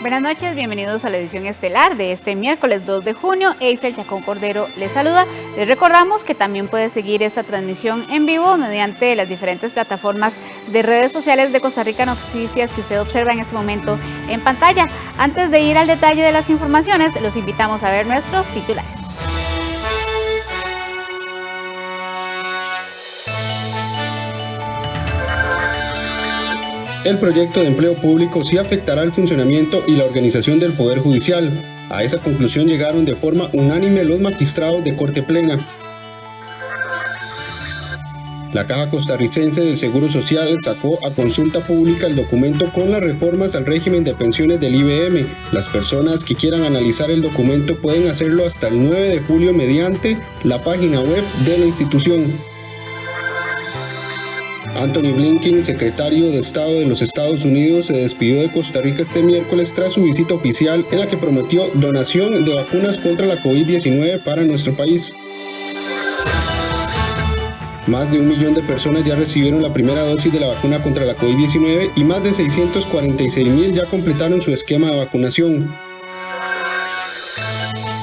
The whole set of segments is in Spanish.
Buenas noches, bienvenidos a la edición estelar de este miércoles 2 de junio. Eisel Chacón Cordero les saluda. Les recordamos que también puede seguir esta transmisión en vivo mediante las diferentes plataformas de redes sociales de Costa Rica Noticias que usted observa en este momento en pantalla. Antes de ir al detalle de las informaciones, los invitamos a ver nuestros titulares. El proyecto de empleo público sí afectará el funcionamiento y la organización del Poder Judicial. A esa conclusión llegaron de forma unánime los magistrados de Corte Plena. La Caja Costarricense del Seguro Social sacó a consulta pública el documento con las reformas al régimen de pensiones del IBM. Las personas que quieran analizar el documento pueden hacerlo hasta el 9 de julio mediante la página web de la institución. Anthony Blinken, secretario de Estado de los Estados Unidos, se despidió de Costa Rica este miércoles tras su visita oficial en la que prometió donación de vacunas contra la COVID-19 para nuestro país. Más de 1 millón de personas ya recibieron la primera dosis de la vacuna contra la COVID-19 y más de 646,000 ya completaron su esquema de vacunación.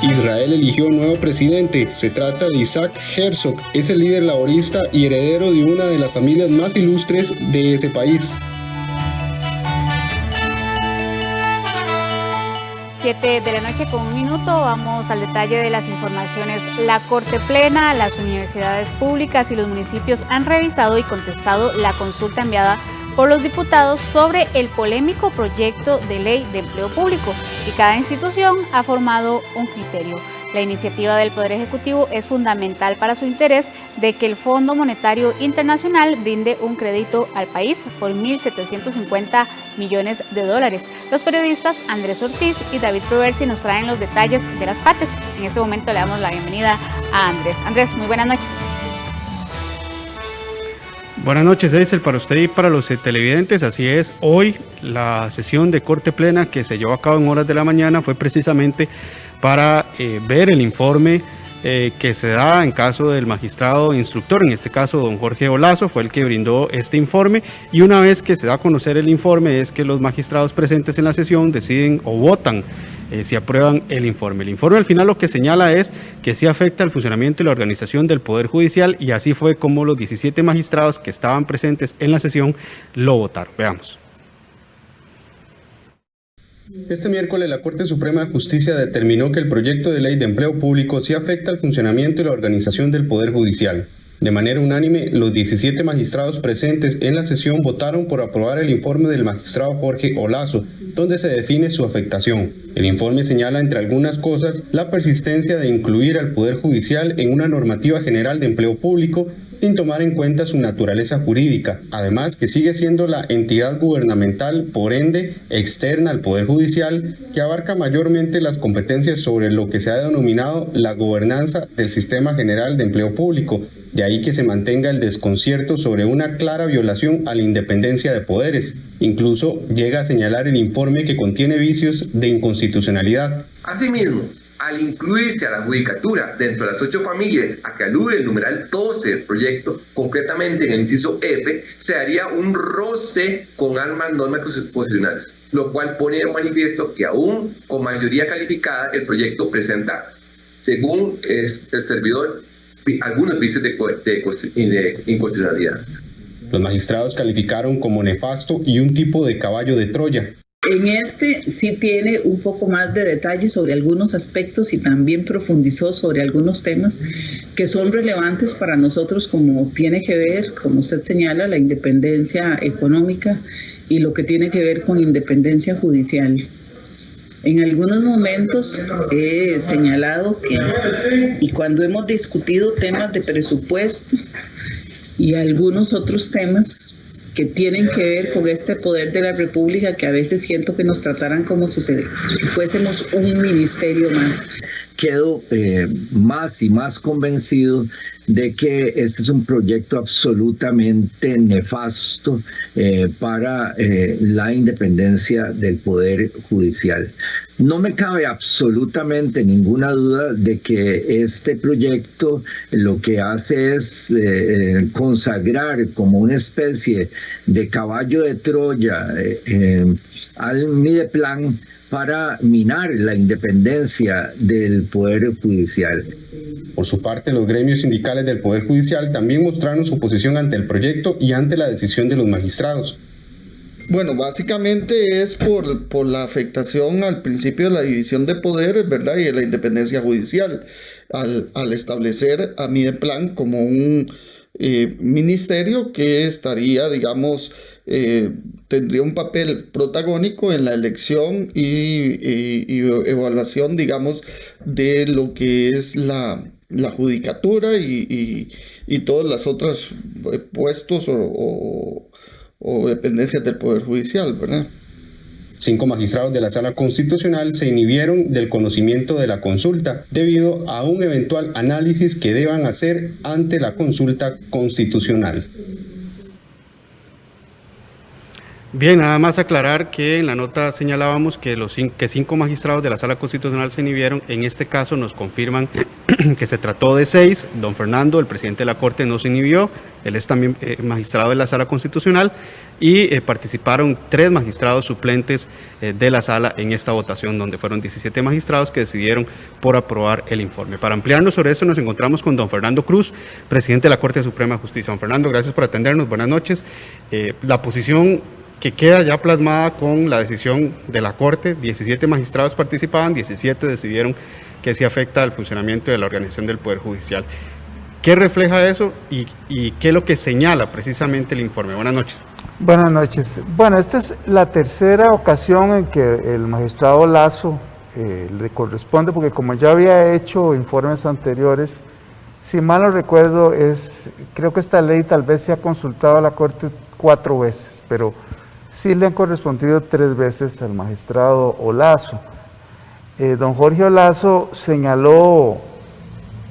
Israel eligió un nuevo presidente. Se trata de Isaac Herzog. Es el líder laborista y heredero de una de las familias más ilustres de ese país. 7 de la noche con 1 minuto, vamos al detalle de las informaciones. La Corte Plena, las universidades públicas y los municipios han revisado y contestado la consulta enviada por los diputados sobre el polémico proyecto de ley de empleo público y cada institución ha formado un criterio. La iniciativa del Poder Ejecutivo es fundamental para su interés de que el Fondo Monetario Internacional brinde un crédito al país por 1.750 millones de dólares. Los periodistas Andrés Ortiz y David Proversi nos traen los detalles de las partes. En este momento le damos la bienvenida a Andrés. Andrés, muy buenas noches. Buenas noches, Eisel, para usted y para los televidentes. Así es, hoy la sesión de Corte Plena que se llevó a cabo en horas de la mañana fue precisamente para ver el informe que se da en caso del magistrado instructor, en este caso don Jorge Olazo, fue el que brindó este informe, y una vez que se da a conocer el informe es que los magistrados presentes en la sesión deciden o votan si aprueban el informe. El informe al final lo que señala es que sí afecta al funcionamiento y la organización del Poder Judicial, y así fue como los 17 magistrados que estaban presentes en la sesión lo votaron. Veamos. Este miércoles la Corte Suprema de Justicia determinó que el proyecto de ley de empleo público sí afecta al funcionamiento y la organización del Poder Judicial. De manera unánime, los 17 magistrados presentes en la sesión votaron por aprobar el informe del magistrado Jorge Olazo, donde se define su afectación. El informe señala, entre algunas cosas, la persistencia de incluir al Poder Judicial en una normativa general de empleo público sin tomar en cuenta su naturaleza jurídica. Además, que sigue siendo la entidad gubernamental, por ende, externa al Poder Judicial, que abarca mayormente las competencias sobre lo que se ha denominado la gobernanza del Sistema General de Empleo Público. De ahí que se mantenga el desconcierto sobre una clara violación a la independencia de poderes. Incluso llega a señalar el informe que contiene vicios de inconstitucionalidad. Asimismo, al incluirse a la judicatura dentro de las 8 familias a que alude el numeral 12 del proyecto, concretamente en el inciso F, se haría un roce con ambas normas constitucionales, lo cual pone de manifiesto que aún con mayoría calificada el proyecto presenta, según el servidor, algunos vicios de inconstitucionalidad. Los magistrados calificaron como nefasto y un tipo de caballo de Troya. En este sí tiene un poco más de detalle sobre algunos aspectos y también profundizó sobre algunos temas que son relevantes para nosotros, como tiene que ver, como usted señala, la independencia económica y lo que tiene que ver con independencia judicial. En algunos momentos he señalado que, y cuando hemos discutido temas de presupuesto y algunos otros temas que tienen que ver con este poder de la República, que a veces siento que nos trataran como si fuésemos un ministerio más. Quedo más y más convencido de que este es un proyecto absolutamente nefasto para la independencia del Poder Judicial. No me cabe absolutamente ninguna duda de que este proyecto lo que hace es consagrar como una especie de caballo de Troya al Mideplan para minar la independencia del Poder Judicial. Por su parte, los gremios sindicales del Poder Judicial también mostraron su posición ante el proyecto y ante la decisión de los magistrados. Bueno, básicamente es por la afectación al principio de la división de poderes, ¿verdad? Y de la independencia judicial, al establecer a Mideplan como un ministerio que estaría, digamos, tendría un papel protagónico en la elección y evaluación, digamos, de lo que es la judicatura y todas las otras puestos o dependencias del Poder Judicial, ¿verdad? 5 magistrados de la Sala Constitucional se inhibieron del conocimiento de la consulta debido a un eventual análisis que deban hacer ante la consulta constitucional. Bien, nada más aclarar que en la nota señalábamos que 5 magistrados de la Sala Constitucional se inhibieron. En este caso nos confirman que se trató de 6. Don Fernando, el presidente de la Corte, no se inhibió. Él es también magistrado de la Sala Constitucional y participaron 3 magistrados suplentes de la Sala en esta votación, donde fueron 17 magistrados que decidieron por aprobar el informe. Para ampliarnos sobre eso nos encontramos con don Fernando Cruz, presidente de la Corte Suprema de Justicia. Don Fernando, gracias por atendernos. Buenas noches. La posición que queda ya plasmada con la decisión de la Corte, 17 magistrados participaban, 17 decidieron que sí afecta al funcionamiento de la organización del Poder Judicial. ¿Qué refleja eso y qué es lo que señala precisamente el informe? Buenas noches. Buenas noches. Bueno, esta es la tercera ocasión en que el magistrado Lazo le corresponde, porque como ya había hecho informes anteriores, si mal no recuerdo, creo que esta ley tal vez se ha consultado a la Corte 4 veces, pero sí le han correspondido 3 veces al magistrado Olazo. Don Jorge Olazo señaló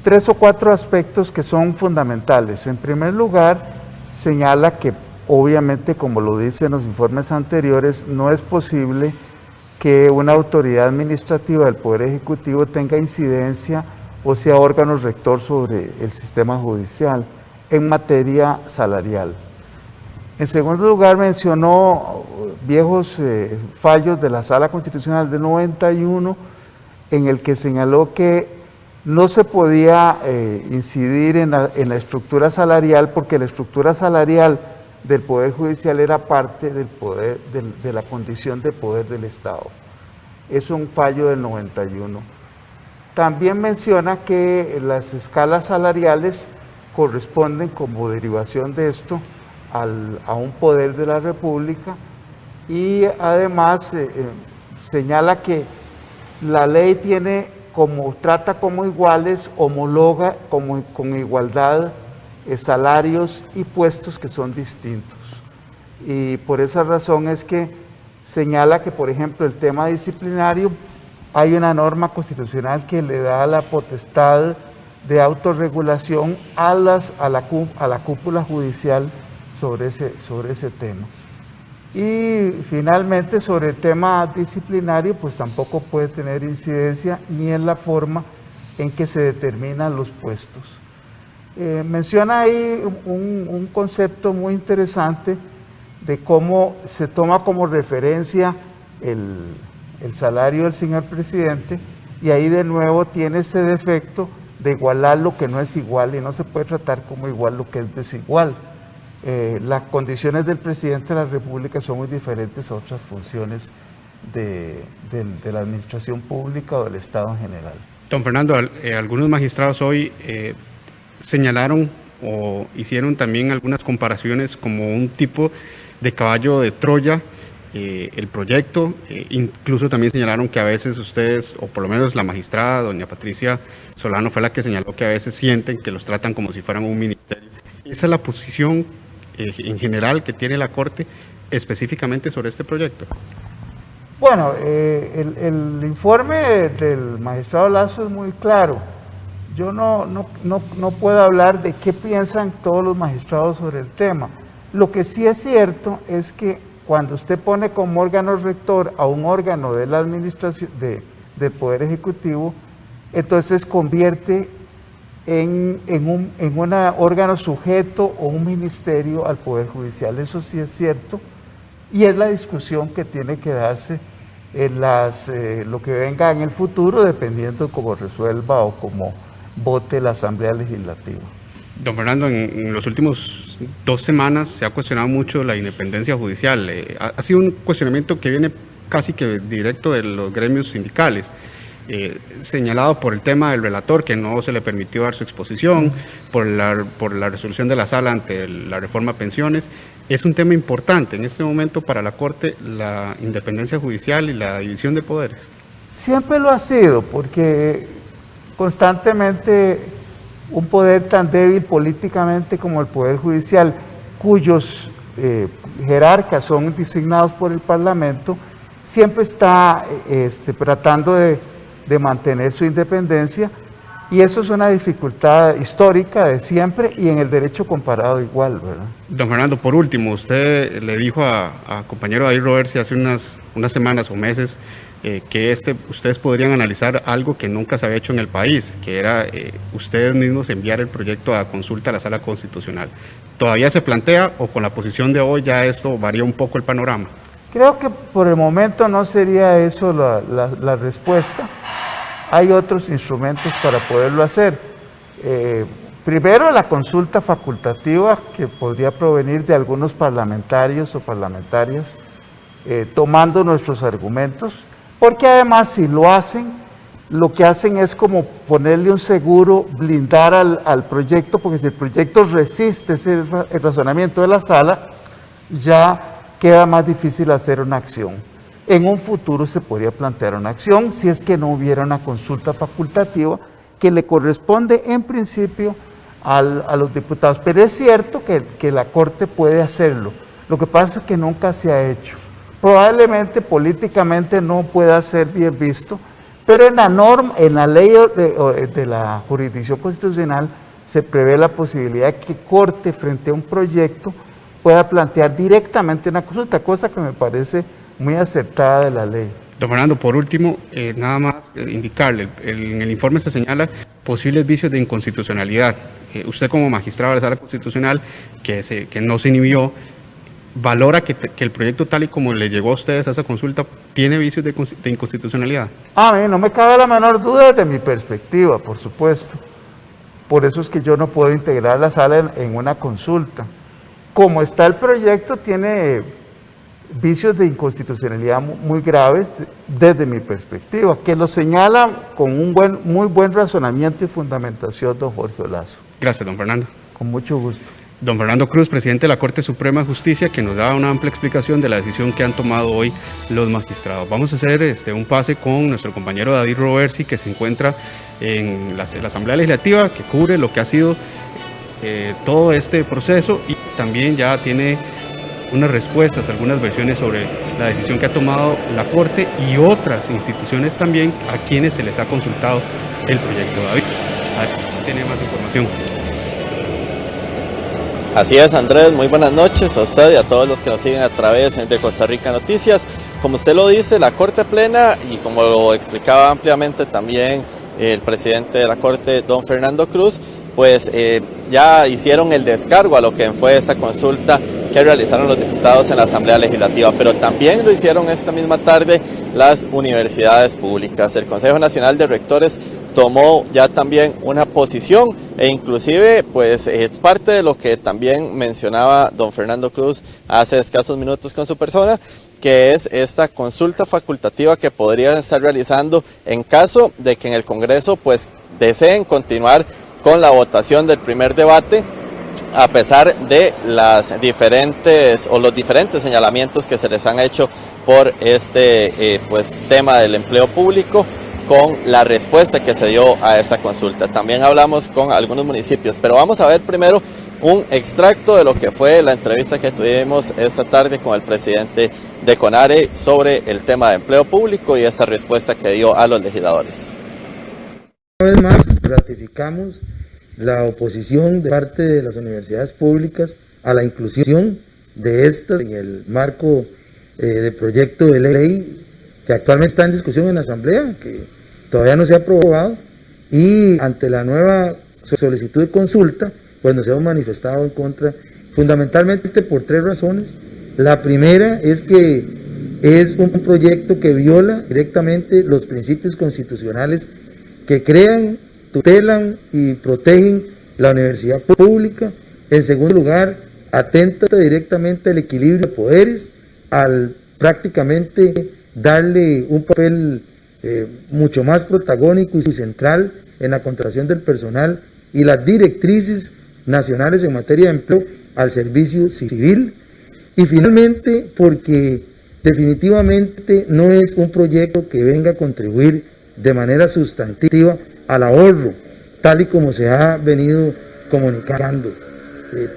3 o 4 aspectos que son fundamentales. En primer lugar, señala que obviamente, como lo dicen los informes anteriores, no es posible que una autoridad administrativa del Poder Ejecutivo tenga incidencia o sea órgano rector sobre el sistema judicial en materia salarial. En segundo lugar, mencionó viejos fallos de la Sala Constitucional del 91, en el que señaló que no se podía incidir en la estructura salarial, porque la estructura salarial del Poder Judicial era parte del poder, de la condición de poder del Estado. Es un fallo del 91. También menciona que las escalas salariales corresponden como derivación de esto a un poder de la República, y además señala que la ley trata como iguales, homologa con igualdad salarios y puestos que son distintos. Y por esa razón es que señala que, por ejemplo, el tema disciplinario, hay una norma constitucional que le da la potestad de autorregulación a la cúpula judicial sobre ese tema. Y finalmente, sobre el tema disciplinario, pues tampoco puede tener incidencia ni en la forma en que se determinan los puestos. Menciona ahí un concepto muy interesante de cómo se toma como referencia el salario del señor presidente, y ahí de nuevo tiene ese defecto de igualar lo que no es igual, y no se puede tratar como igual lo que es desigual. Las condiciones del presidente de la República son muy diferentes a otras funciones de la administración pública o del Estado en general. Don Fernando, algunos magistrados hoy señalaron o hicieron también algunas comparaciones como un tipo de caballo de Troya, el proyecto, incluso también señalaron que a veces ustedes, o por lo menos la magistrada, doña Patricia Solano, fue la que señaló que a veces sienten que los tratan como si fueran un ministerio. ¿Esa es la posición en general que tiene la Corte específicamente sobre este proyecto? Bueno, el informe del magistrado Lazo es muy claro. Yo no puedo hablar de qué piensan todos los magistrados sobre el tema. Lo que sí es cierto es que cuando usted pone como órgano rector a un órgano de la administración del Poder Ejecutivo, entonces convierte en un órgano sujeto o un ministerio al Poder Judicial. Eso sí es cierto, y es la discusión que tiene que darse en lo que venga en el futuro, dependiendo de cómo resuelva o cómo vote la Asamblea Legislativa. Don Fernando, en los últimos 2 semanas se ha cuestionado mucho la independencia judicial. Ha sido un cuestionamiento que viene casi que directo de los gremios sindicales, señalado por el tema del relator, que no se le permitió dar su exposición, por la resolución de la sala ante la reforma a pensiones. Es un tema importante en este momento para la Corte, la independencia judicial y la división de poderes. Siempre lo ha sido, porque constantemente un poder tan débil políticamente como el Poder Judicial, cuyos jerarcas son designados por el Parlamento, siempre está tratando de mantener su independencia, y eso es una dificultad histórica de siempre y en el derecho comparado igual, ¿verdad? Don Fernando, por último, usted le dijo a compañero David Roversi hace unas semanas o meses que ustedes podrían analizar algo que nunca se había hecho en el país, que era ustedes mismos enviar el proyecto a consulta a la Sala Constitucional. ¿Todavía se plantea o con la posición de hoy ya esto varía un poco el panorama? Creo que por el momento no sería eso la respuesta. Hay otros instrumentos para poderlo hacer. Primero, la consulta facultativa, que podría provenir de algunos parlamentarios o parlamentarias, tomando nuestros argumentos, porque además si lo hacen, lo que hacen es como ponerle un seguro, blindar al proyecto, porque si el proyecto resiste el razonamiento de la sala, ya queda más difícil hacer una acción. En un futuro se podría plantear una acción si es que no hubiera una consulta facultativa que le corresponde en principio a los diputados. Pero es cierto que la Corte puede hacerlo. Lo que pasa es que nunca se ha hecho. Probablemente políticamente no pueda ser bien visto, pero en la ley de la jurisdicción constitucional se prevé la posibilidad de que Corte, frente a un proyecto, pueda plantear directamente una consulta, cosa que me parece muy acertada de la ley. Don Fernando, por último, nada más indicarle, en el informe se señala posibles vicios de inconstitucionalidad. Usted como magistrado de la Sala Constitucional, que no se inhibió, ¿valora que el proyecto tal y como le llegó a ustedes a esa consulta tiene vicios de inconstitucionalidad? A mí no me cabe la menor duda desde mi perspectiva, por supuesto. Por eso es que yo no puedo integrar la sala en una consulta. Como está el proyecto, tiene vicios de inconstitucionalidad muy graves desde mi perspectiva, que lo señala con un muy buen razonamiento y fundamentación don Jorge Olazo. Gracias, don Fernando. Con mucho gusto. Don Fernando Cruz, presidente de la Corte Suprema de Justicia, que nos da una amplia explicación de la decisión que han tomado hoy los magistrados. Vamos a hacer un pase con nuestro compañero David Roversi, que se encuentra en la Asamblea Legislativa, que cubre lo que ha sido todo este proceso y también ya tiene unas respuestas, algunas versiones sobre la decisión que ha tomado la Corte y otras instituciones también a quienes se les ha consultado el proyecto. David, tiene más información. Así es, Andrés, muy buenas noches a usted y a todos los que nos siguen a través de Costa Rica Noticias. Como usted lo dice, la Corte Plena, y como lo explicaba ampliamente también el presidente de la Corte, don Fernando Cruz, pues ya hicieron el descargo a lo que fue esta consulta que realizaron los diputados en la Asamblea Legislativa, pero también lo hicieron esta misma tarde las universidades públicas. El Consejo Nacional de Rectores tomó ya también una posición e inclusive pues es parte de lo que también mencionaba don Fernando Cruz hace escasos minutos con su persona, que es esta consulta facultativa que podrían estar realizando en caso de que en el Congreso pues deseen continuar con la votación del primer debate, a pesar de los diferentes señalamientos que se les han hecho por este tema del empleo público, con la respuesta que se dio a esta consulta. También hablamos con algunos municipios, pero vamos a ver primero un extracto de lo que fue la entrevista que tuvimos esta tarde con el presidente de CONARE sobre el tema de empleo público y esta respuesta que dio a los legisladores. Una vez más ratificamos la oposición de parte de las universidades públicas a la inclusión de estas en el marco de proyecto de ley que actualmente está en discusión en la Asamblea, que todavía no se ha aprobado, y ante la nueva solicitud de consulta, pues nos hemos manifestado en contra, fundamentalmente por 3 razones. La primera es que es un proyecto que viola directamente los principios constitucionales que crean, tutelan y protegen la universidad pública. En segundo lugar, atenta directamente al equilibrio de poderes, al prácticamente darle un papel mucho más protagónico y central en la contratación del personal y las directrices nacionales en materia de empleo al servicio civil. Y finalmente, porque definitivamente no es un proyecto que venga a contribuir de manera sustantiva al ahorro, tal y como se ha venido comunicando.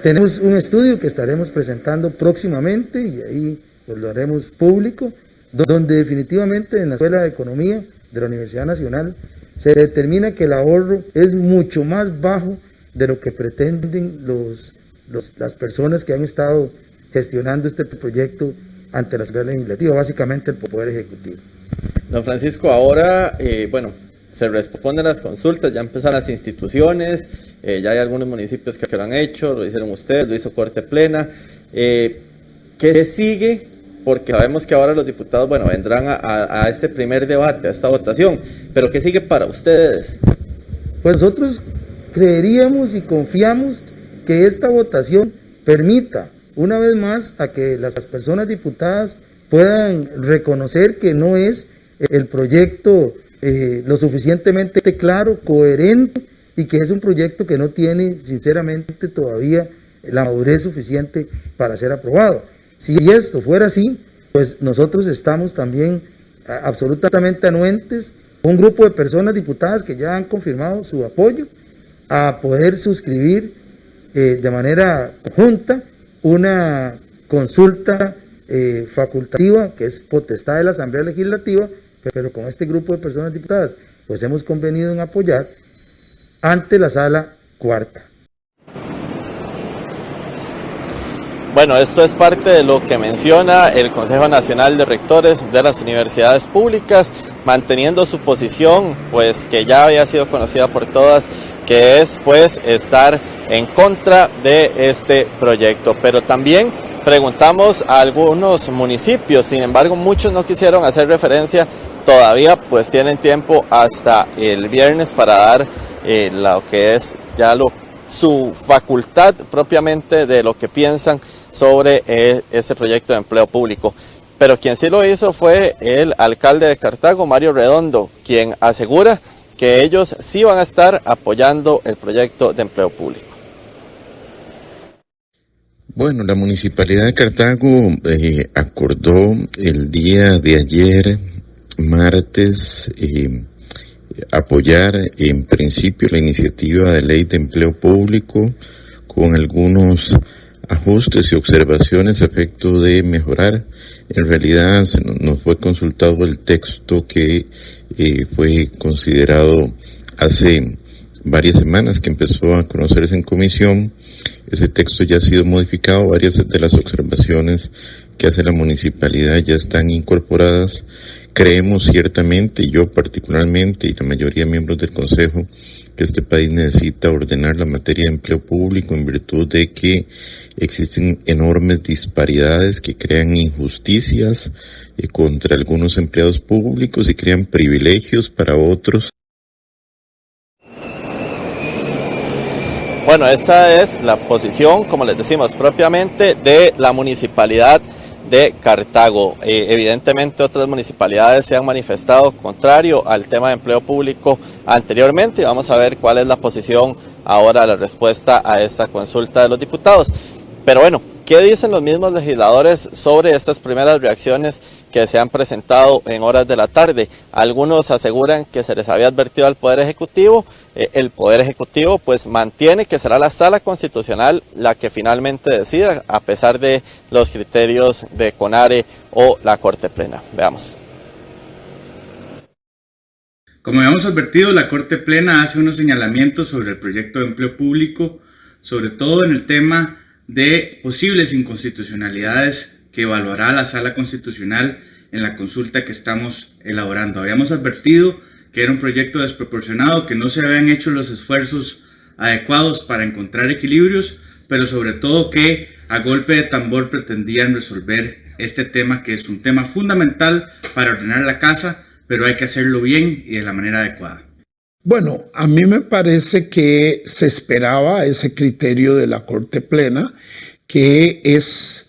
Tenemos un estudio que estaremos presentando próximamente y ahí pues, lo haremos público, donde definitivamente en la Escuela de Economía de la Universidad Nacional se determina que el ahorro es mucho más bajo de lo que pretenden las personas que han estado gestionando este proyecto ante la Asamblea Legislativa, básicamente el Poder Ejecutivo. Don Francisco, ahora, se responden las consultas, ya empezaron las instituciones, ya hay algunos municipios que lo han hecho, lo hicieron ustedes, lo hizo Corte Plena. ¿Qué sigue? Porque sabemos que ahora los diputados, vendrán a este primer debate, a esta votación, pero ¿qué sigue para ustedes? Pues nosotros creeríamos y confiamos que esta votación permita, una vez más, a que las personas diputadas puedan reconocer que no es el proyecto lo suficientemente claro, coherente, y que es un proyecto que no tiene, sinceramente, todavía la madurez suficiente para ser aprobado. Si esto fuera así, pues nosotros estamos también absolutamente anuentes, un grupo de personas diputadas que ya han confirmado su apoyo a poder suscribir de manera conjunta una consulta facultativa que es potestad de la Asamblea Legislativa, pero con este grupo de personas diputadas pues hemos convenido en apoyar ante la Sala Cuarta. Bueno, esto es parte de lo que menciona el Consejo Nacional de Rectores de las Universidades Públicas, manteniendo su posición, pues que ya había sido conocida por todas, que es pues estar en contra de este proyecto. Pero también preguntamos a algunos municipios, sin embargo muchos no quisieron hacer referencia, todavía pues tienen tiempo hasta el viernes para dar lo que es ya su facultad propiamente de lo que piensan sobre este proyecto de empleo público. Pero quien sí lo hizo fue el alcalde de Cartago, Mario Redondo, quien asegura que ellos sí van a estar apoyando el proyecto de empleo público. Bueno, la Municipalidad de Cartago acordó el día de ayer, martes, apoyar en principio la iniciativa de ley de empleo público con algunos ajustes y observaciones a efecto de mejorar. En realidad nos fue consultado el texto que fue considerado hace varias semanas, que empezó a conocerse en comisión. Ese texto ya ha sido modificado, varias de las observaciones que hace la municipalidad ya están incorporadas. Creemos ciertamente, yo particularmente y la mayoría de miembros del Consejo, que este país necesita ordenar la materia de empleo público en virtud de que existen enormes disparidades que crean injusticias contra algunos empleados públicos y crean privilegios para otros. Bueno, esta es la posición, como les decimos, propiamente de la municipalidad de Cartago. Evidentemente otras municipalidades se han manifestado contrario al tema de empleo público anteriormente y vamos a ver cuál es la posición ahora, la respuesta a esta consulta de los diputados. Pero bueno, ¿qué dicen los mismos legisladores sobre estas primeras reacciones que se han presentado en horas de la tarde? Algunos aseguran que se les había advertido al Poder Ejecutivo. El Poder Ejecutivo pues mantiene que será la Sala Constitucional la que finalmente decida, a pesar de los criterios de CONARE o la Corte Plena. Veamos. Como habíamos advertido, la Corte Plena hace unos señalamientos sobre el proyecto de empleo público, sobre todo en el tema de posibles inconstitucionalidades que evaluará la Sala Constitucional en la consulta que estamos elaborando. Habíamos advertido que era un proyecto desproporcionado, que no se habían hecho los esfuerzos adecuados para encontrar equilibrios, pero sobre todo que a golpe de tambor pretendían resolver este tema, que es un tema fundamental para ordenar la casa, pero hay que hacerlo bien y de la manera adecuada. Bueno, a mí me parece que se esperaba ese criterio de la Corte Plena, que es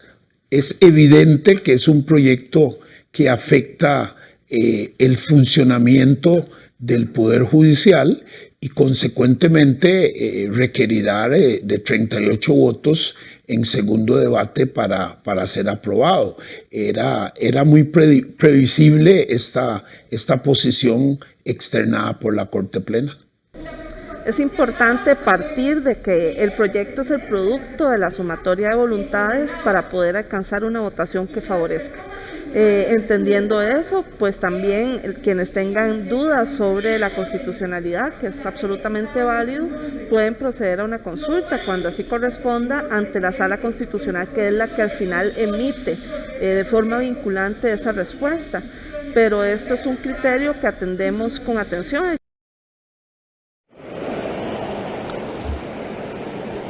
evidente que es un proyecto que afecta el funcionamiento del Poder Judicial y consecuentemente requerirá de 38 votos en segundo debate para ser aprobado. Era muy previsible esta posición externada por la Corte Plena. Es importante partir de que el proyecto es el producto de la sumatoria de voluntades para poder alcanzar una votación que favorezca. Entendiendo eso, pues también quienes tengan dudas sobre la constitucionalidad, que es absolutamente válido, pueden proceder a una consulta cuando así corresponda ante la Sala Constitucional, que es la que al final emite de forma vinculante esa respuesta. Pero esto es un criterio que atendemos con atención.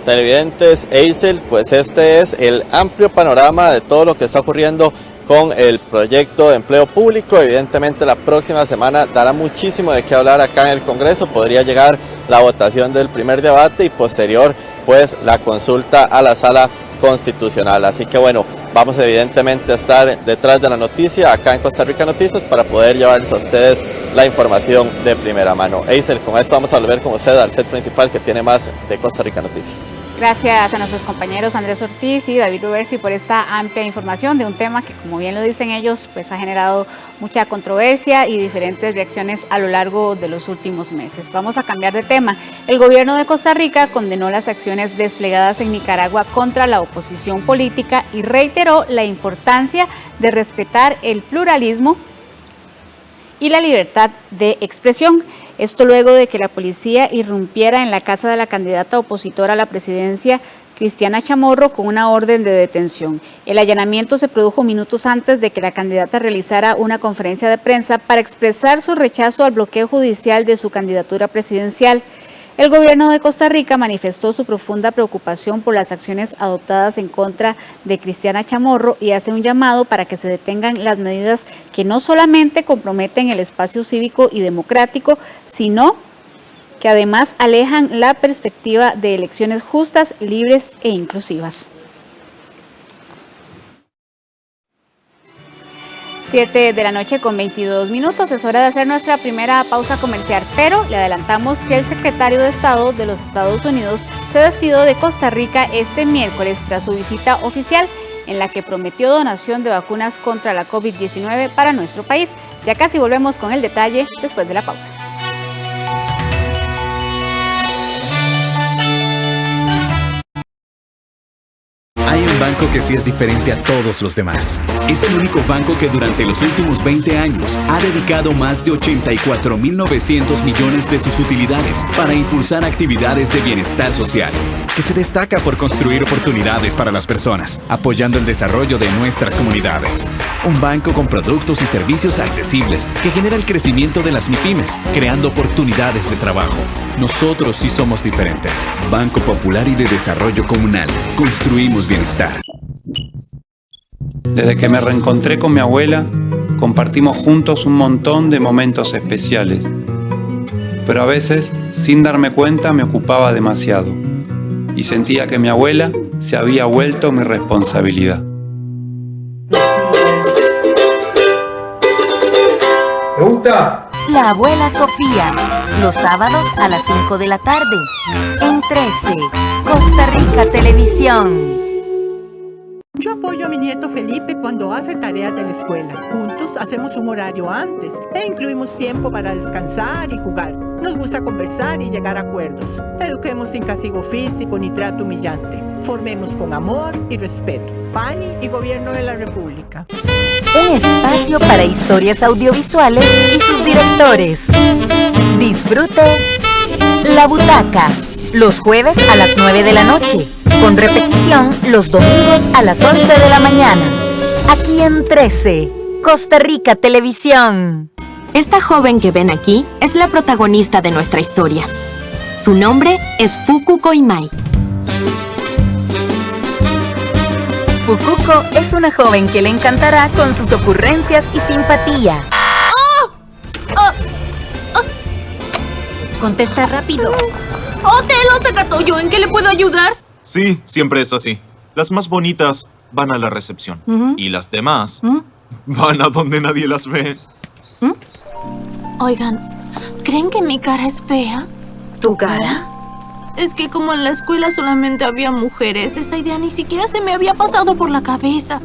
Televidentes, Eisel, pues este es el amplio panorama de todo lo que está ocurriendo con el proyecto de empleo público. Evidentemente la próxima semana dará muchísimo de qué hablar acá en el Congreso. Podría llegar la votación del primer debate y posterior pues la consulta a la Sala Constitucional. Así que bueno, vamos evidentemente a estar detrás de la noticia acá en Costa Rica Noticias para poder llevarles a ustedes la información de primera mano. Eisel, con esto vamos a volver con usted al set principal que tiene más de Costa Rica Noticias. Gracias a nuestros compañeros Andrés Ortiz y David Rubersi por esta amplia información de un tema que, como bien lo dicen ellos, pues ha generado mucha controversia y diferentes reacciones a lo largo de los últimos meses. Vamos a cambiar de tema. El gobierno de Costa Rica condenó las acciones desplegadas en Nicaragua contra la oposición política y reiteró la importancia de respetar el pluralismo y la libertad de expresión. Esto luego de que la policía irrumpiera en la casa de la candidata opositora a la presidencia, Cristiana Chamorro, con una orden de detención. El allanamiento se produjo minutos antes de que la candidata realizara una conferencia de prensa para expresar su rechazo al bloqueo judicial de su candidatura presidencial. El gobierno de Costa Rica manifestó su profunda preocupación por las acciones adoptadas en contra de Cristiana Chamorro y hace un llamado para que se detengan las medidas que no solamente comprometen el espacio cívico y democrático, sino que además alejan la perspectiva de elecciones justas, libres e inclusivas. 7 de la noche con 22 minutos, es hora de hacer nuestra primera pausa comercial, pero le adelantamos que el secretario de Estado de los Estados Unidos se despidió de Costa Rica este miércoles tras su visita oficial, en la que prometió donación de vacunas contra la COVID-19 para nuestro país. Ya casi volvemos con el detalle después de la pausa. Hay un banco que sí es diferente a todos los demás. Es el único banco que durante los últimos 20 años ha dedicado más de 84.900 millones de sus utilidades para impulsar actividades de bienestar social, que se destaca por construir oportunidades para las personas, apoyando el desarrollo de nuestras comunidades. Un banco con productos y servicios accesibles que genera el crecimiento de las MIPYMES, creando oportunidades de trabajo. Nosotros sí somos diferentes. Banco Popular y de Desarrollo Comunal. Construimos bienestar. Desde que me reencontré con mi abuela, compartimos juntos un montón de momentos especiales. Pero a veces, sin darme cuenta, me ocupaba demasiado. Y sentía que mi abuela se había vuelto mi responsabilidad. ¿Te gusta? La abuela Sofía, los sábados a las 5 de la tarde, en 13, Costa Rica Televisión. Yo apoyo a mi nieto Felipe cuando hace tareas de la escuela. Juntos hacemos un horario antes e incluimos tiempo para descansar y jugar. Nos gusta conversar y llegar a acuerdos. Eduquemos sin castigo físico ni trato humillante. Formemos con amor y respeto. PANI y Gobierno de la República. Un espacio para historias audiovisuales y sus directores. Disfrute La Butaca, los jueves a las 9 de la noche, con repetición los domingos a las 11 de la mañana. Aquí en 13, Costa Rica Televisión. Esta joven que ven aquí es la protagonista de nuestra historia. Su nombre es Fuku Koimai. Fukuko es una joven que le encantará con sus ocurrencias y simpatía. Contesta rápido. ¡Otelo Sacatoyo! ¿En qué le puedo ayudar? Sí, siempre es así. Las más bonitas van a la recepción. Y las demás van a donde nadie las ve. Oigan, ¿creen que mi cara es fea? ¿Tu cara? Es que como en la escuela solamente había mujeres, esa idea ni siquiera se me había pasado por la cabeza.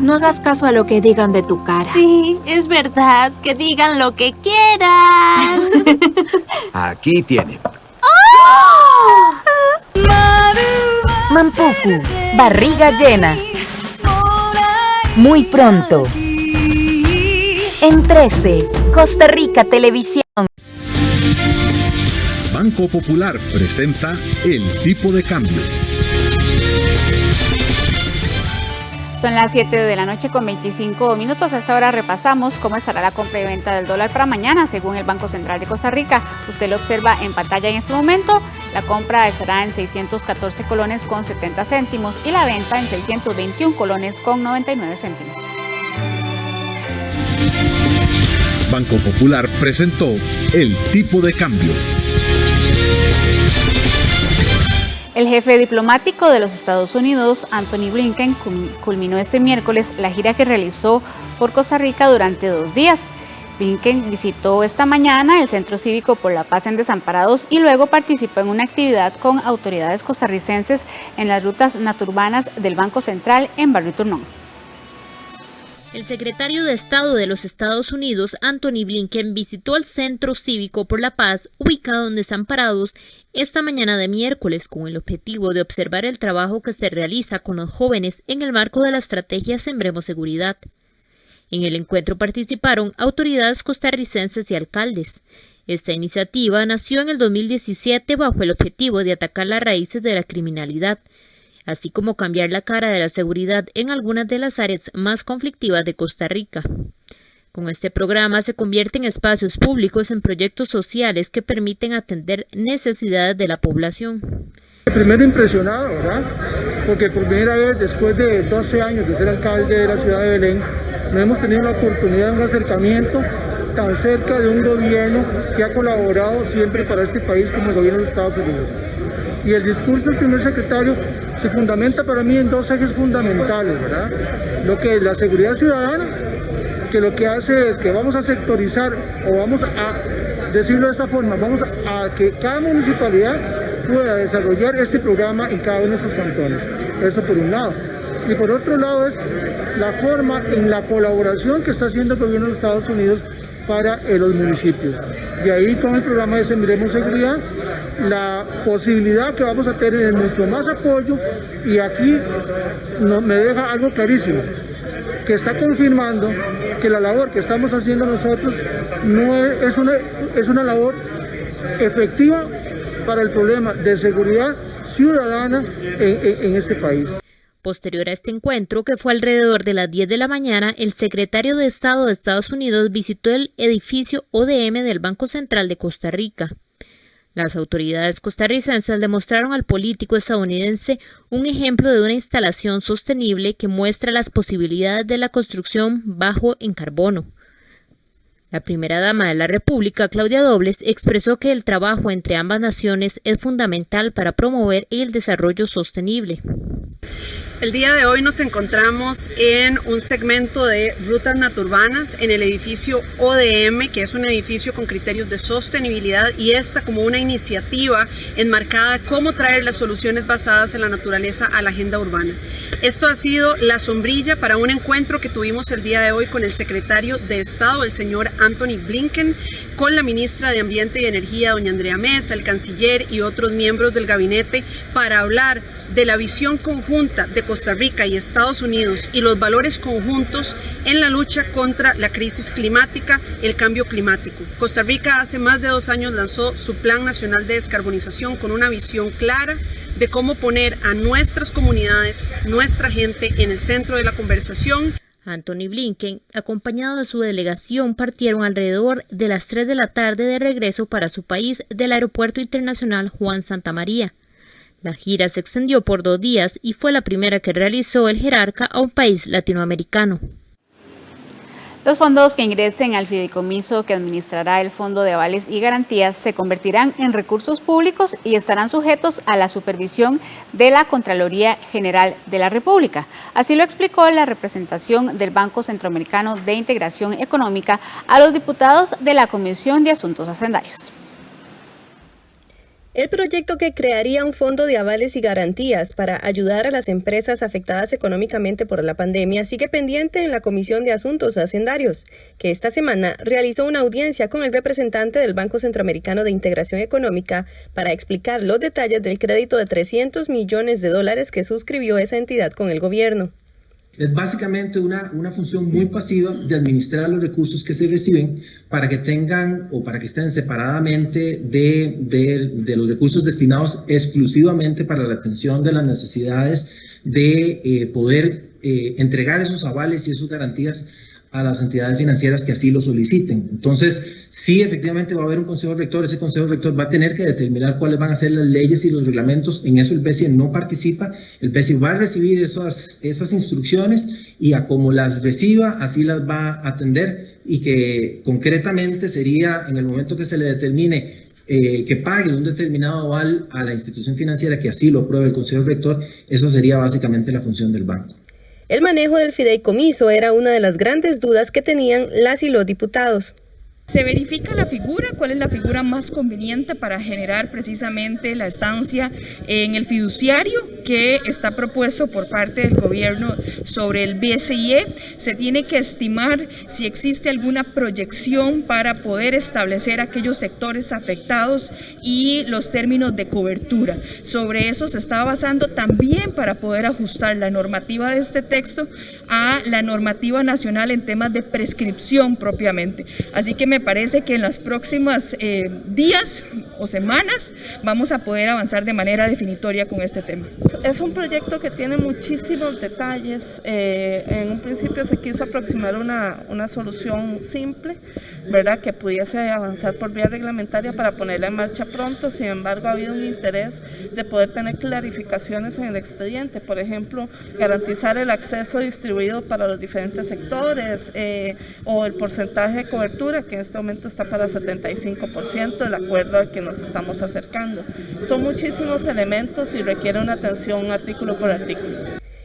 No hagas caso a lo que digan de tu cara. Sí, es verdad, que digan lo que quieran. Aquí tiene. Mampuku, barriga llena. Muy pronto. En 13, Costa Rica Televisión. Banco Popular presenta El Tipo de Cambio. Son las 7 de la noche con 25 minutos. A esta hora repasamos cómo estará la compra y venta del dólar para mañana según el Banco Central de Costa Rica. Usted lo observa en pantalla en este momento. La compra estará en 614 colones con 70 céntimos y la venta en 621 colones con 99 céntimos. Banco Popular presentó El Tipo de Cambio. El jefe diplomático de los Estados Unidos, Anthony Blinken, culminó este miércoles la gira que realizó por Costa Rica durante 2 días. Blinken visitó esta mañana el Centro Cívico por la Paz en Desamparados y luego participó en una actividad con autoridades costarricenses en las rutas natururbanas del Banco Central en Barrio Turnón. El secretario de Estado de los Estados Unidos, Anthony Blinken, visitó el Centro Cívico por la Paz, ubicado en Desamparados, esta mañana de miércoles, con el objetivo de observar el trabajo que se realiza con los jóvenes en el marco de la estrategia Sembremos Seguridad. En el encuentro participaron autoridades costarricenses y alcaldes. Esta iniciativa nació en el 2017 bajo el objetivo de atacar las raíces de la criminalidad, así como cambiar la cara de la seguridad en algunas de las áreas más conflictivas de Costa Rica. Con este programa se convierten espacios públicos en proyectos sociales que permiten atender necesidades de la población. Primero impresionado, ¿verdad? Porque por primera vez, después de 12 años de ser alcalde de la ciudad de Belén, no hemos tenido la oportunidad de un acercamiento tan cerca de un gobierno que ha colaborado siempre para este país como el gobierno de Estados Unidos. Y el discurso del primer secretario se fundamenta para mí en 2 ejes fundamentales, ¿verdad? Lo que es la seguridad ciudadana, que lo que hace es que vamos a sectorizar, o vamos a decirlo de esta forma, vamos a que cada municipalidad pueda desarrollar este programa en cada uno de sus cantones. Eso por un lado. Y por otro lado es la forma en la colaboración que está haciendo el gobierno de los Estados Unidos para los municipios. De ahí con el programa de Sembremos Seguridad, la posibilidad que vamos a tener mucho más apoyo, y aquí me deja algo clarísimo, que está confirmando que la labor que estamos haciendo nosotros no es una labor efectiva para el problema de seguridad ciudadana en este país. Posterior a este encuentro, que fue alrededor de las 10 de la mañana, el secretario de Estado de Estados Unidos visitó el edificio ODM del Banco Central de Costa Rica. Las autoridades costarricenses le mostraron al político estadounidense un ejemplo de una instalación sostenible que muestra las posibilidades de la construcción bajo en carbono. La primera dama de la República, Claudia Dobles, expresó que el trabajo entre ambas naciones es fundamental para promover el desarrollo sostenible. El día de hoy nos encontramos en un segmento de rutas natururbanas en el edificio ODM, que es un edificio con criterios de sostenibilidad, y esta como una iniciativa enmarcada cómo traer las soluciones basadas en la naturaleza a la agenda urbana. Esto ha sido la sombrilla para un encuentro que tuvimos el día de hoy con el secretario de Estado, el señor Anthony Blinken, con la ministra de Ambiente y Energía, doña Andrea Mesa, el canciller y otros miembros del gabinete, para hablar de la visión conjunta de Costa Rica y Estados Unidos y los valores conjuntos en la lucha contra la crisis climática, el cambio climático. Costa Rica hace más de 2 años lanzó su Plan Nacional de Descarbonización con una visión clara de cómo poner a nuestras comunidades, nuestra gente en el centro de la conversación. Anthony Blinken, acompañado de su delegación, partieron alrededor de las 3 de la tarde de regreso para su país del Aeropuerto Internacional Juan Santamaría. La gira se extendió por 2 días y fue la primera que realizó el jerarca a un país latinoamericano. Los fondos que ingresen al fideicomiso que administrará el Fondo de Avales y Garantías se convertirán en recursos públicos y estarán sujetos a la supervisión de la Contraloría General de la República. Así lo explicó la representación del Banco Centroamericano de Integración Económica a los diputados de la Comisión de Asuntos Hacendarios. El proyecto que crearía un fondo de avales y garantías para ayudar a las empresas afectadas económicamente por la pandemia sigue pendiente en la Comisión de Asuntos Hacendarios, que esta semana realizó una audiencia con el representante del Banco Centroamericano de Integración Económica para explicar los detalles del crédito de $300 millones que suscribió esa entidad con el gobierno. Es básicamente una función muy pasiva de administrar los recursos que se reciben para que tengan o para que estén separadamente de los recursos destinados exclusivamente para la atención de las necesidades de poder entregar esos avales y esas garantías a las entidades financieras que así lo soliciten. Entonces, sí, efectivamente va a haber un consejo rector. Ese consejo rector va a tener que determinar cuáles van a ser las leyes y los reglamentos. En eso el BESIE no participa. El BESIE va a recibir esas instrucciones y a como las reciba, así las va a atender, y que concretamente sería en el momento que se le determine que pague un determinado aval a la institución financiera que así lo apruebe el consejo rector. Esa sería básicamente la función del banco. El manejo del fideicomiso era una de las grandes dudas que tenían las y los diputados. Se verifica la figura, cuál es la figura más conveniente para generar precisamente la estancia en el fiduciario que está propuesto por parte del gobierno sobre el BCIE. Se tiene que estimar si existe alguna proyección para poder establecer aquellos sectores afectados y los términos de cobertura. Sobre eso se está basando también para poder ajustar la normativa de este texto a la normativa nacional en temas de prescripción propiamente. Así que me parece que en las próximas días o semanas vamos a poder avanzar de manera definitoria con este tema. Es un proyecto que tiene muchísimos detalles. En un principio se quiso aproximar una solución simple, ¿verdad?, que pudiese avanzar por vía reglamentaria para ponerla en marcha pronto. Sin embargo, ha habido un interés de poder tener clarificaciones en el expediente. Por ejemplo, garantizar el acceso distribuido para los diferentes sectores o el porcentaje de cobertura, que en este momento está para 75%, del acuerdo al que nos estamos acercando. Son muchísimos elementos y requiere una atención artículo por artículo.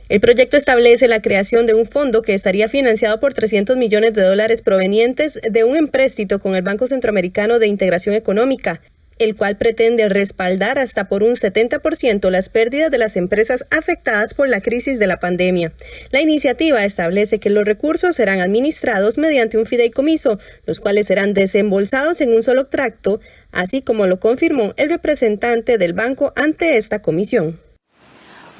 El proyecto establece la creación de un fondo que estaría financiado por $300 millones provenientes de un empréstito con el Banco Centroamericano de Integración Económica, el cual pretende respaldar hasta por un 70% las pérdidas de las empresas afectadas por la crisis de la pandemia. La iniciativa establece que los recursos serán administrados mediante un fideicomiso, los cuales serán desembolsados en un solo tracto, así como lo confirmó el representante del banco ante esta comisión.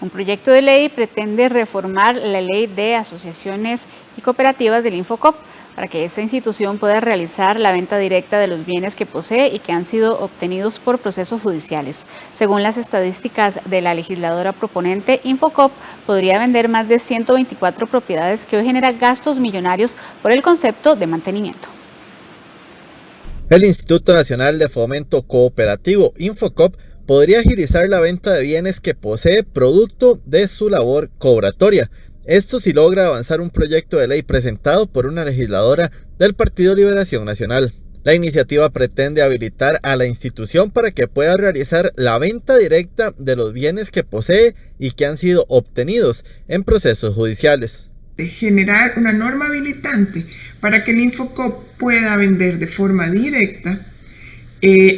Un proyecto de ley pretende reformar la ley de asociaciones y cooperativas del Infocop para que esta institución pueda realizar la venta directa de los bienes que posee y que han sido obtenidos por procesos judiciales. Según las estadísticas de la legisladora proponente, Infocop podría vender más de 124 propiedades que hoy generan gastos millonarios por el concepto de mantenimiento. El Instituto Nacional de Fomento Cooperativo, Infocop, podría agilizar la venta de bienes que posee producto de su labor cobratoria. Esto si logra avanzar un proyecto de ley presentado por una legisladora del Partido Liberación Nacional. La iniciativa pretende habilitar a la institución para que pueda realizar la venta directa de los bienes que posee y que han sido obtenidos en procesos judiciales. De generar una norma habilitante para que el Infocop pueda vender de forma directa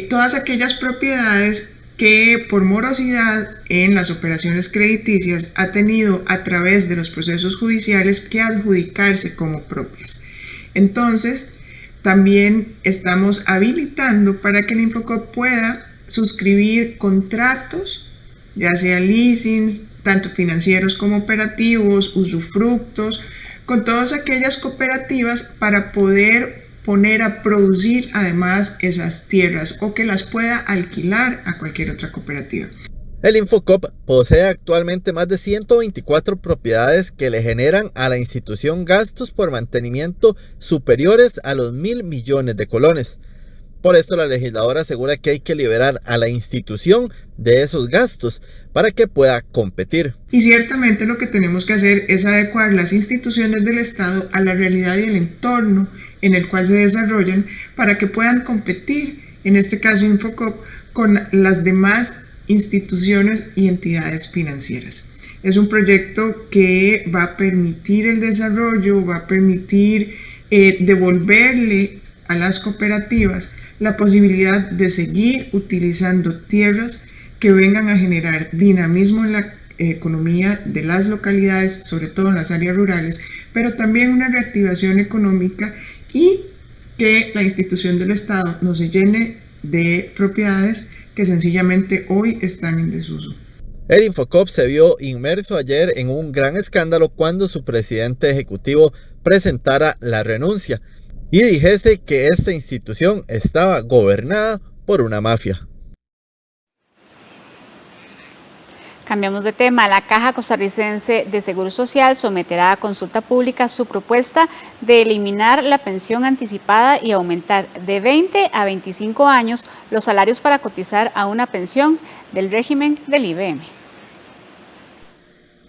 todas aquellas propiedades que por morosidad en las operaciones crediticias ha tenido a través de los procesos judiciales que adjudicarse como propias. Entonces, también estamos habilitando para que el Infocop pueda suscribir contratos, ya sea leasings, tanto financieros como operativos, usufructos, con todas aquellas cooperativas para poder poner a producir además esas tierras o que las pueda alquilar a cualquier otra cooperativa. El Infocop posee actualmente más de 124 propiedades que le generan a la institución gastos por mantenimiento superiores a los 1.000 millones de colones. Por esto la legisladora asegura que hay que liberar a la institución de esos gastos para que pueda competir. Y ciertamente lo que tenemos que hacer es adecuar las instituciones del Estado a la realidad y el entorno en el cual se desarrollan para que puedan competir, en este caso Infocop, con las demás instituciones y entidades financieras. Es un proyecto que va a permitir el desarrollo, va a permitir devolverle a las cooperativas la posibilidad de seguir utilizando tierras que vengan a generar dinamismo en la economía de las localidades, sobre todo en las áreas rurales, pero también una reactivación económica y que la institución del Estado no se llene de propiedades que sencillamente hoy están en desuso. El Infocop se vio inmerso ayer en un gran escándalo cuando su presidente ejecutivo presentara la renuncia y dijese que esta institución estaba gobernada por una mafia. Cambiamos de tema. La Caja Costarricense de Seguro Social someterá a consulta pública su propuesta de eliminar la pensión anticipada y aumentar de 20 a 25 años los salarios para cotizar a una pensión del régimen del IBM.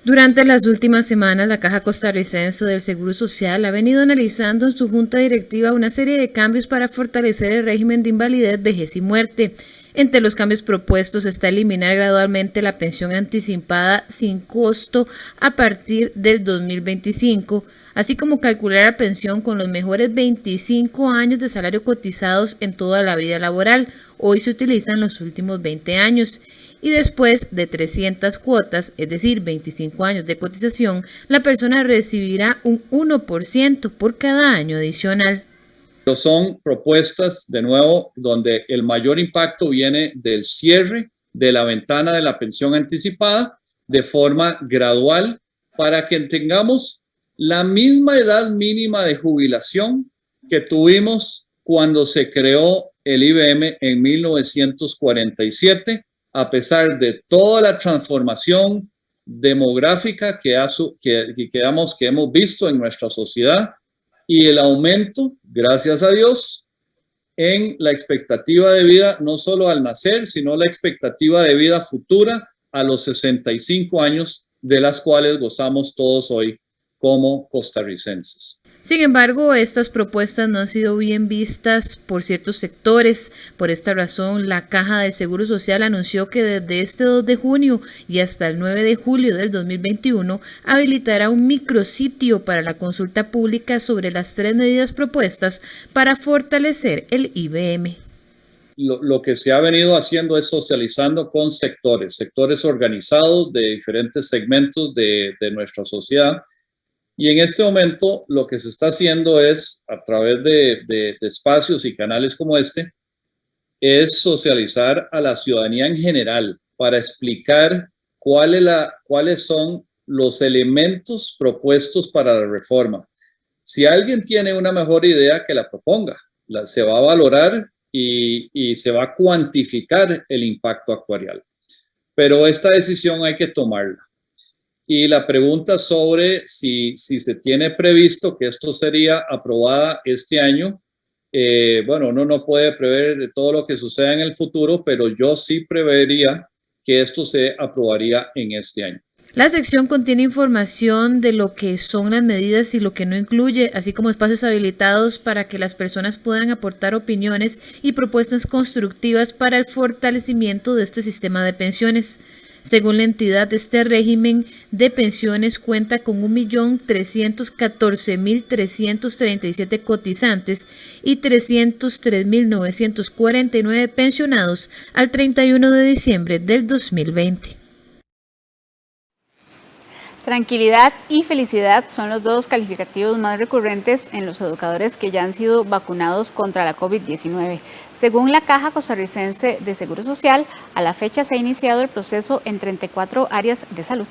Durante las últimas semanas, la Caja Costarricense del Seguro Social ha venido analizando en su junta directiva una serie de cambios para fortalecer el régimen de invalidez, vejez y muerte. Entre los cambios propuestos está eliminar gradualmente la pensión anticipada sin costo a partir del 2025, así como calcular la pensión con los mejores 25 años de salario cotizados en toda la vida laboral. Hoy se utilizan los últimos 20 años. Y después de 300 cuotas, es decir, 25 años de cotización, la persona recibirá un 1% por cada año adicional. Pero son propuestas, de nuevo, donde el mayor impacto viene del cierre de la ventana de la pensión anticipada de forma gradual para que tengamos la misma edad mínima de jubilación que tuvimos cuando se creó el IBM en 1947, a pesar de toda la transformación demográfica que hemos visto en nuestra sociedad y el aumento, gracias a Dios, en la expectativa de vida, no solo al nacer, sino la expectativa de vida futura a los 65 años, de las cuales gozamos todos hoy como costarricenses. Sin embargo, estas propuestas no han sido bien vistas por ciertos sectores. Por esta razón, la Caja del Seguro Social anunció que desde este 2 de junio y hasta el 9 de julio del 2021 habilitará un micrositio para la consulta pública sobre las 3 medidas propuestas para fortalecer el IBM. Lo que se ha venido haciendo es socializando con sectores organizados de diferentes segmentos de nuestra sociedad. Y en este momento lo que se está haciendo es, a través de espacios y canales como este, es socializar a la ciudadanía en general para explicar cuáles son los elementos propuestos para la reforma. Si alguien tiene una mejor idea, que la proponga. Se va a valorar y se va a cuantificar el impacto actuarial. Pero esta decisión hay que tomarla. Y la pregunta sobre si se tiene previsto que esto sería aprobada este año, bueno, uno no puede prever todo lo que suceda en el futuro, pero yo sí prevería que esto se aprobaría en este año. La sección contiene información de lo que son las medidas y lo que no incluye, así como espacios habilitados para que las personas puedan aportar opiniones y propuestas constructivas para el fortalecimiento de este sistema de pensiones. Según la entidad, este régimen de pensiones cuenta con 1.314.337 cotizantes y 303.949 pensionados al 31 de diciembre del 2020. Tranquilidad y felicidad son los dos calificativos más recurrentes en los educadores que ya han sido vacunados contra la COVID-19. Según la Caja Costarricense de Seguro Social, a la fecha se ha iniciado el proceso en 34 áreas de salud.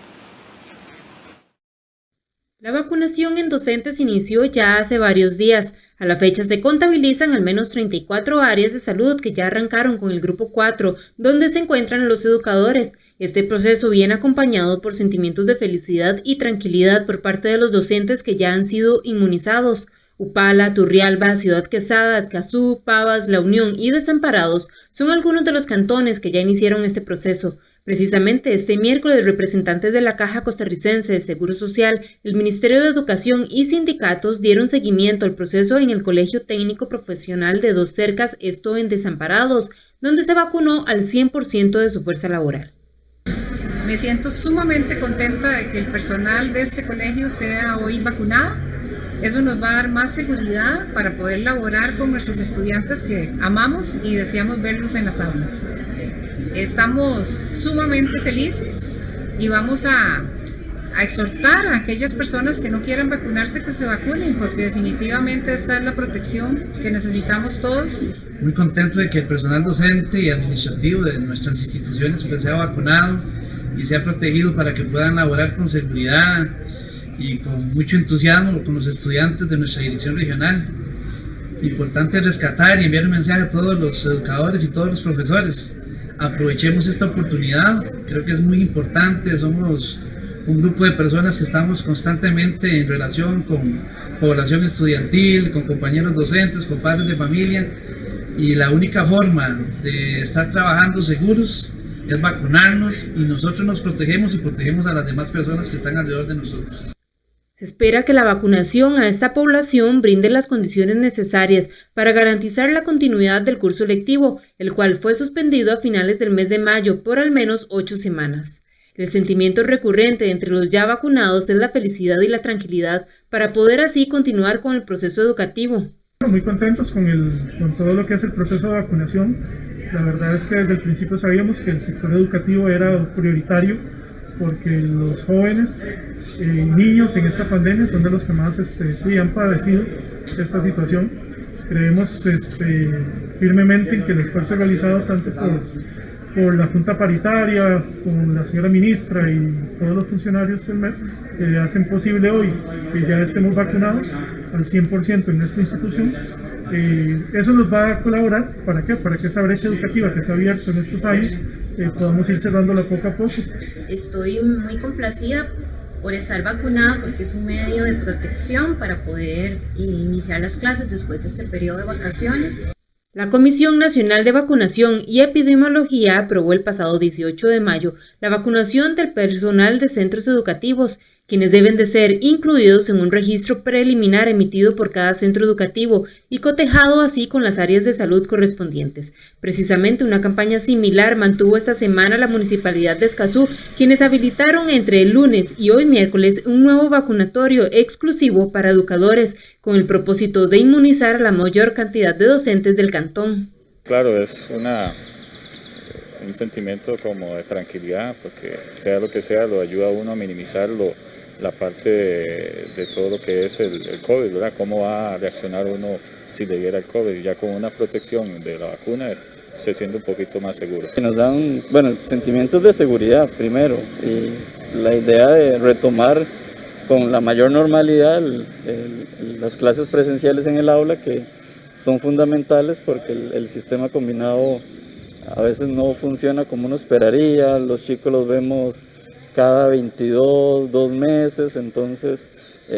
La vacunación en docentes inició ya hace varios días. A la fecha se contabilizan al menos 34 áreas de salud que ya arrancaron con el grupo 4, donde se encuentran los educadores. Este proceso viene acompañado por sentimientos de felicidad y tranquilidad por parte de los docentes que ya han sido inmunizados. Upala, Turrialba, Ciudad Quesada, Escazú, Pavas, La Unión y Desamparados son algunos de los cantones que ya iniciaron este proceso. Precisamente este miércoles, representantes de la Caja Costarricense de Seguro Social, el Ministerio de Educación y sindicatos dieron seguimiento al proceso en el Colegio Técnico Profesional de Dos Cercas, esto en Desamparados, donde se vacunó al 100% de su fuerza laboral. Me siento sumamente contenta de que el personal de este colegio sea hoy vacunado. Eso nos va a dar más seguridad para poder laborar con nuestros estudiantes que amamos y deseamos verlos en las aulas. Estamos sumamente felices y vamos a exhortar a aquellas personas que no quieran vacunarse que se vacunen, porque definitivamente esta es la protección que necesitamos todos. Muy contento de que el personal docente y administrativo de nuestras instituciones pues sea vacunado y sea protegido para que puedan laborar con seguridad y con mucho entusiasmo con los estudiantes de nuestra dirección regional. Importante rescatar y enviar un mensaje a todos los educadores y todos los profesores. Aprovechemos esta oportunidad, creo que es muy importante, somos un grupo de personas que estamos constantemente en relación con población estudiantil, con compañeros docentes, con padres de familia, y la única forma de estar trabajando seguros es vacunarnos, y nosotros nos protegemos y protegemos a las demás personas que están alrededor de nosotros. Se espera que la vacunación a esta población brinde las condiciones necesarias para garantizar la continuidad del curso lectivo, el cual fue suspendido a finales del mes de mayo por al menos 8 semanas. El sentimiento recurrente entre los ya vacunados es la felicidad y la tranquilidad para poder así continuar con el proceso educativo. Muy contentos con todo lo que es el proceso de vacunación. La verdad es que desde el principio sabíamos que el sector educativo era prioritario, porque los jóvenes y niños en esta pandemia son de los que más han padecido esta situación. Creemos firmemente en que el esfuerzo realizado tanto por la Junta Paritaria, con la señora ministra y todos los funcionarios del MEP hacen posible hoy que ya estemos vacunados al 100% en nuestra institución. Eso nos va a colaborar, ¿para qué? Para que esa brecha educativa que se ha abierto en estos años podamos ir cerrándola poco a poco. Estoy muy complacida por estar vacunada porque es un medio de protección para poder iniciar las clases después de este periodo de vacaciones. La Comisión Nacional de Vacunación y Epidemiología aprobó el pasado 18 de mayo la vacunación del personal de centros educativos, quienes deben de ser incluidos en un registro preliminar emitido por cada centro educativo y cotejado así con las áreas de salud correspondientes. Precisamente una campaña similar mantuvo esta semana la Municipalidad de Escazú, quienes habilitaron entre el lunes y hoy miércoles un nuevo vacunatorio exclusivo para educadores, con el propósito de inmunizar a la mayor cantidad de docentes del cantón. Claro, es un sentimiento como de tranquilidad, porque sea lo que sea, lo ayuda a uno a minimizar la parte de todo lo que es el COVID, ¿verdad? Cómo va a reaccionar uno si le diera el COVID, ya con una protección de la vacuna se siente un poquito más seguro. Nos dan, sentimientos de seguridad primero, y la idea de retomar con la mayor normalidad las clases presenciales en el aula, que son fundamentales porque el sistema combinado a veces no funciona como uno esperaría. Los chicos los vemos cada 2 meses, entonces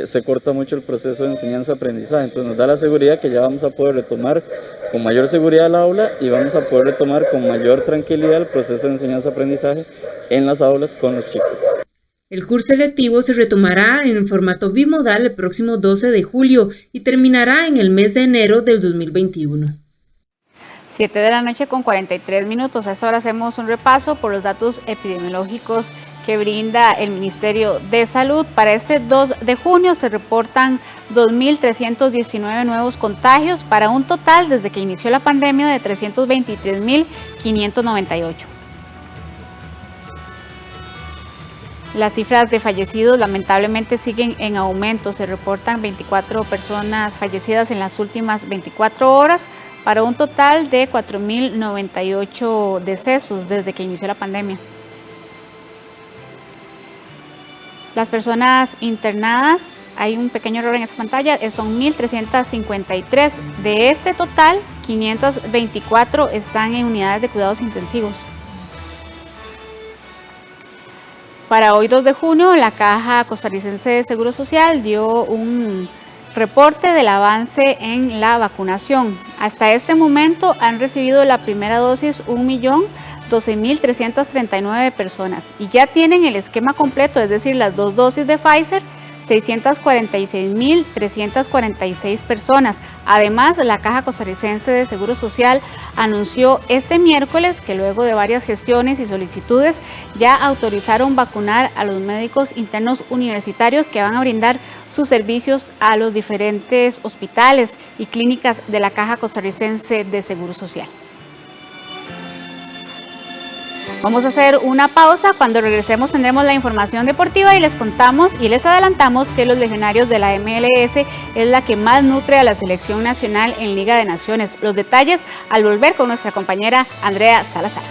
se corta mucho el proceso de enseñanza-aprendizaje. Entonces nos da la seguridad que ya vamos a poder retomar con mayor seguridad el aula y vamos a poder retomar con mayor tranquilidad el proceso de enseñanza-aprendizaje en las aulas con los chicos. El curso lectivo se retomará en formato bimodal el próximo 12 de julio y terminará en el mes de enero del 2021. 7 de la noche con 43 minutos. A esta hora hacemos un repaso por los datos epidemiológicos que brinda el Ministerio de Salud. Para este 2 de junio se reportan 2.319 nuevos contagios para un total desde que inició la pandemia de 323.598. Las cifras de fallecidos lamentablemente siguen en aumento. Se reportan 24 personas fallecidas en las últimas 24 horas para un total de 4.098 decesos desde que inició la pandemia. Las personas internadas, hay un pequeño error en esta pantalla, son 1.353. De este total, 524 están en unidades de cuidados intensivos. Para hoy 2 de junio, la Caja Costarricense de Seguro Social dio un reporte del avance en la vacunación. Hasta este momento han recibido la primera dosis 1.012.339 personas y ya tienen el esquema completo, es decir, las 2 dosis de Pfizer, 646.346 personas. Además, la Caja Costarricense de Seguro Social anunció este miércoles que luego de varias gestiones y solicitudes ya autorizaron vacunar a los médicos internos universitarios que van a brindar sus servicios a los diferentes hospitales y clínicas de la Caja Costarricense de Seguro Social. Vamos a hacer una pausa. Cuando regresemos tendremos la información deportiva y les contamos y les adelantamos que los legionarios de la MLS es la que más nutre a la selección nacional en Liga de Naciones. Los detalles al volver con nuestra compañera Andrea Salazar.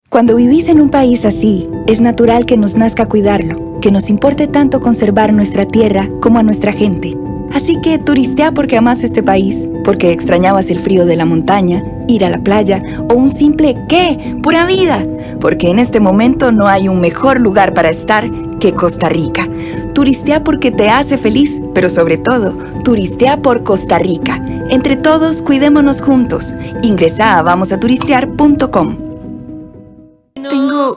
Cuando vivís en un país así, es natural que nos nazca cuidarlo, que nos importe tanto conservar nuestra tierra como a nuestra gente. Así que turistea porque amás este país, porque extrañabas el frío de la montaña, ir a la playa o un simple ¡qué! ¡Pura vida! Porque en este momento no hay un mejor lugar para estar que Costa Rica. Turistea porque te hace feliz, pero sobre todo, turistea por Costa Rica. Entre todos, cuidémonos juntos. Ingresa a vamosaturistear.com. Tengo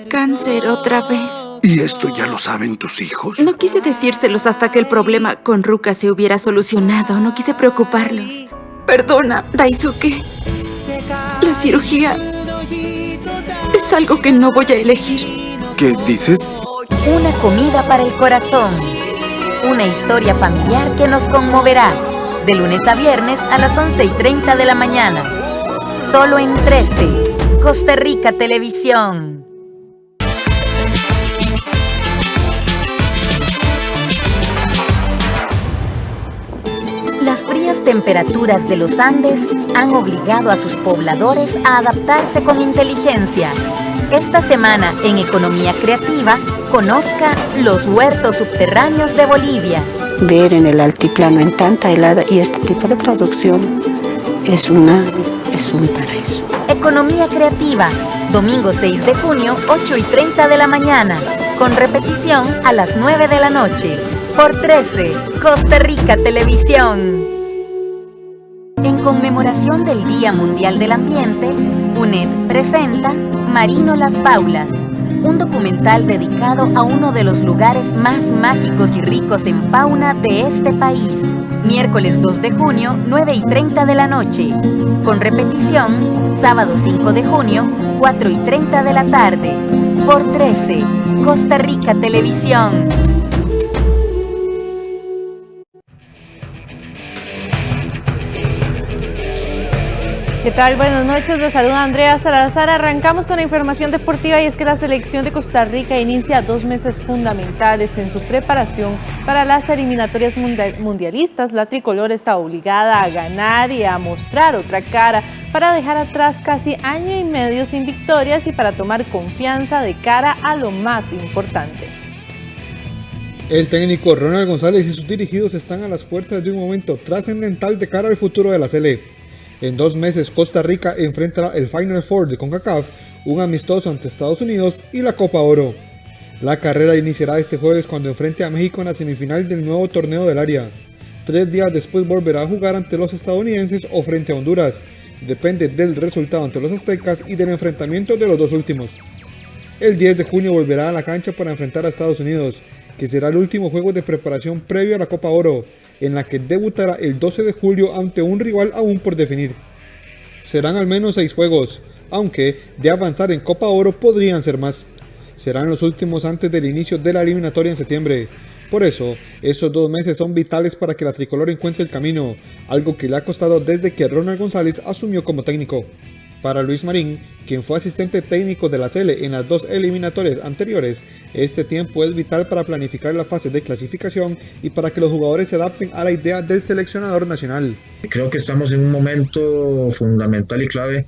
cáncer otra vez. ¿Y esto ya lo saben tus hijos? No quise decírselos hasta que el problema con Ruka se hubiera solucionado. No quise preocuparlos. Perdona, Daisuke. La cirugía es algo que no voy a elegir. ¿Qué dices? Una comida para el corazón. Una historia familiar que nos conmoverá. De lunes a viernes a las 11:30 de la mañana. Solo en 13. Costa Rica Televisión. Las frías temperaturas de los Andes han obligado a sus pobladores a adaptarse con inteligencia. Esta semana en Economía Creativa, conozca los huertos subterráneos de Bolivia. Ver en el altiplano en tanta helada y este tipo de producción es un paraíso. Economía Creativa, domingo 6 de junio, 8:30 de la mañana, con repetición a las 9 de la noche. Por 13, Costa Rica Televisión. En conmemoración del Día Mundial del Ambiente, UNED presenta Marino Las Paulas, un documental dedicado a uno de los lugares más mágicos y ricos en fauna de este país. Miércoles 2 de junio, 9:30 de la noche. Con repetición, sábado 5 de junio, 4:30 de la tarde. Por 13, Costa Rica Televisión. ¿Qué tal? Buenas noches, les saluda Andrea Salazar. Arrancamos con la información deportiva y es que la selección de Costa Rica inicia 2 meses fundamentales en su preparación para las eliminatorias mundialistas. La tricolor está obligada a ganar y a mostrar otra cara para dejar atrás casi año y medio sin victorias y para tomar confianza de cara a lo más importante. El técnico Ronald González y sus dirigidos están a las puertas de un momento trascendental de cara al futuro de la Sele. En 2 meses Costa Rica enfrentará el Final Four de CONCACAF, un amistoso ante Estados Unidos y la Copa Oro. La carrera iniciará este jueves cuando enfrente a México en la semifinal del nuevo torneo del área. 3 días después volverá a jugar ante los estadounidenses o frente a Honduras. Depende del resultado ante los aztecas y del enfrentamiento de los dos últimos. El 10 de junio volverá a la cancha para enfrentar a Estados Unidos, que será el último juego de preparación previo a la Copa Oro, en la que debutará el 12 de julio ante un rival aún por definir. Serán al menos 6 juegos, aunque de avanzar en Copa Oro podrían ser más. Serán los últimos antes del inicio de la eliminatoria en septiembre. Por eso, esos 2 meses son vitales para que la tricolor encuentre el camino, algo que le ha costado desde que Ronald González asumió como técnico. Para Luis Marín, quien fue asistente técnico de la Sele en las 2 eliminatorias anteriores, este tiempo es vital para planificar la fase de clasificación y para que los jugadores se adapten a la idea del seleccionador nacional. Creo que estamos en un momento fundamental y clave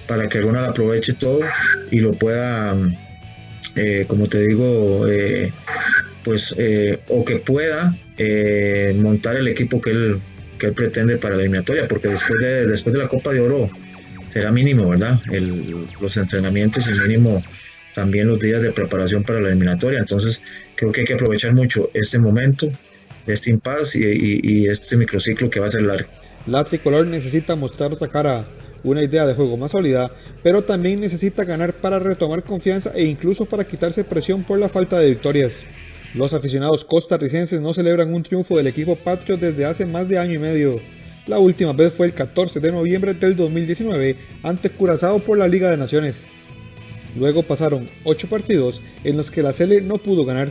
para que Ronald aproveche todo y lo pueda, como te digo, o que pueda montar el equipo que él pretende para la eliminatoria, porque después de la Copa de Oro será mínimo, ¿verdad? Los entrenamientos y mínimo también los días de preparación para la eliminatoria. Entonces creo que hay que aprovechar mucho este momento, este impasse y este microciclo que va a ser largo. La tricolor necesita mostrar otra cara, una idea de juego más sólida, pero también necesita ganar para retomar confianza e incluso para quitarse presión por la falta de victorias. Los aficionados costarricenses no celebran un triunfo del equipo patrio desde hace más de año y medio. La última vez fue el 14 de noviembre del 2019 ante Curazao por la Liga de Naciones. Luego pasaron 8 partidos en los que la Sele no pudo ganar.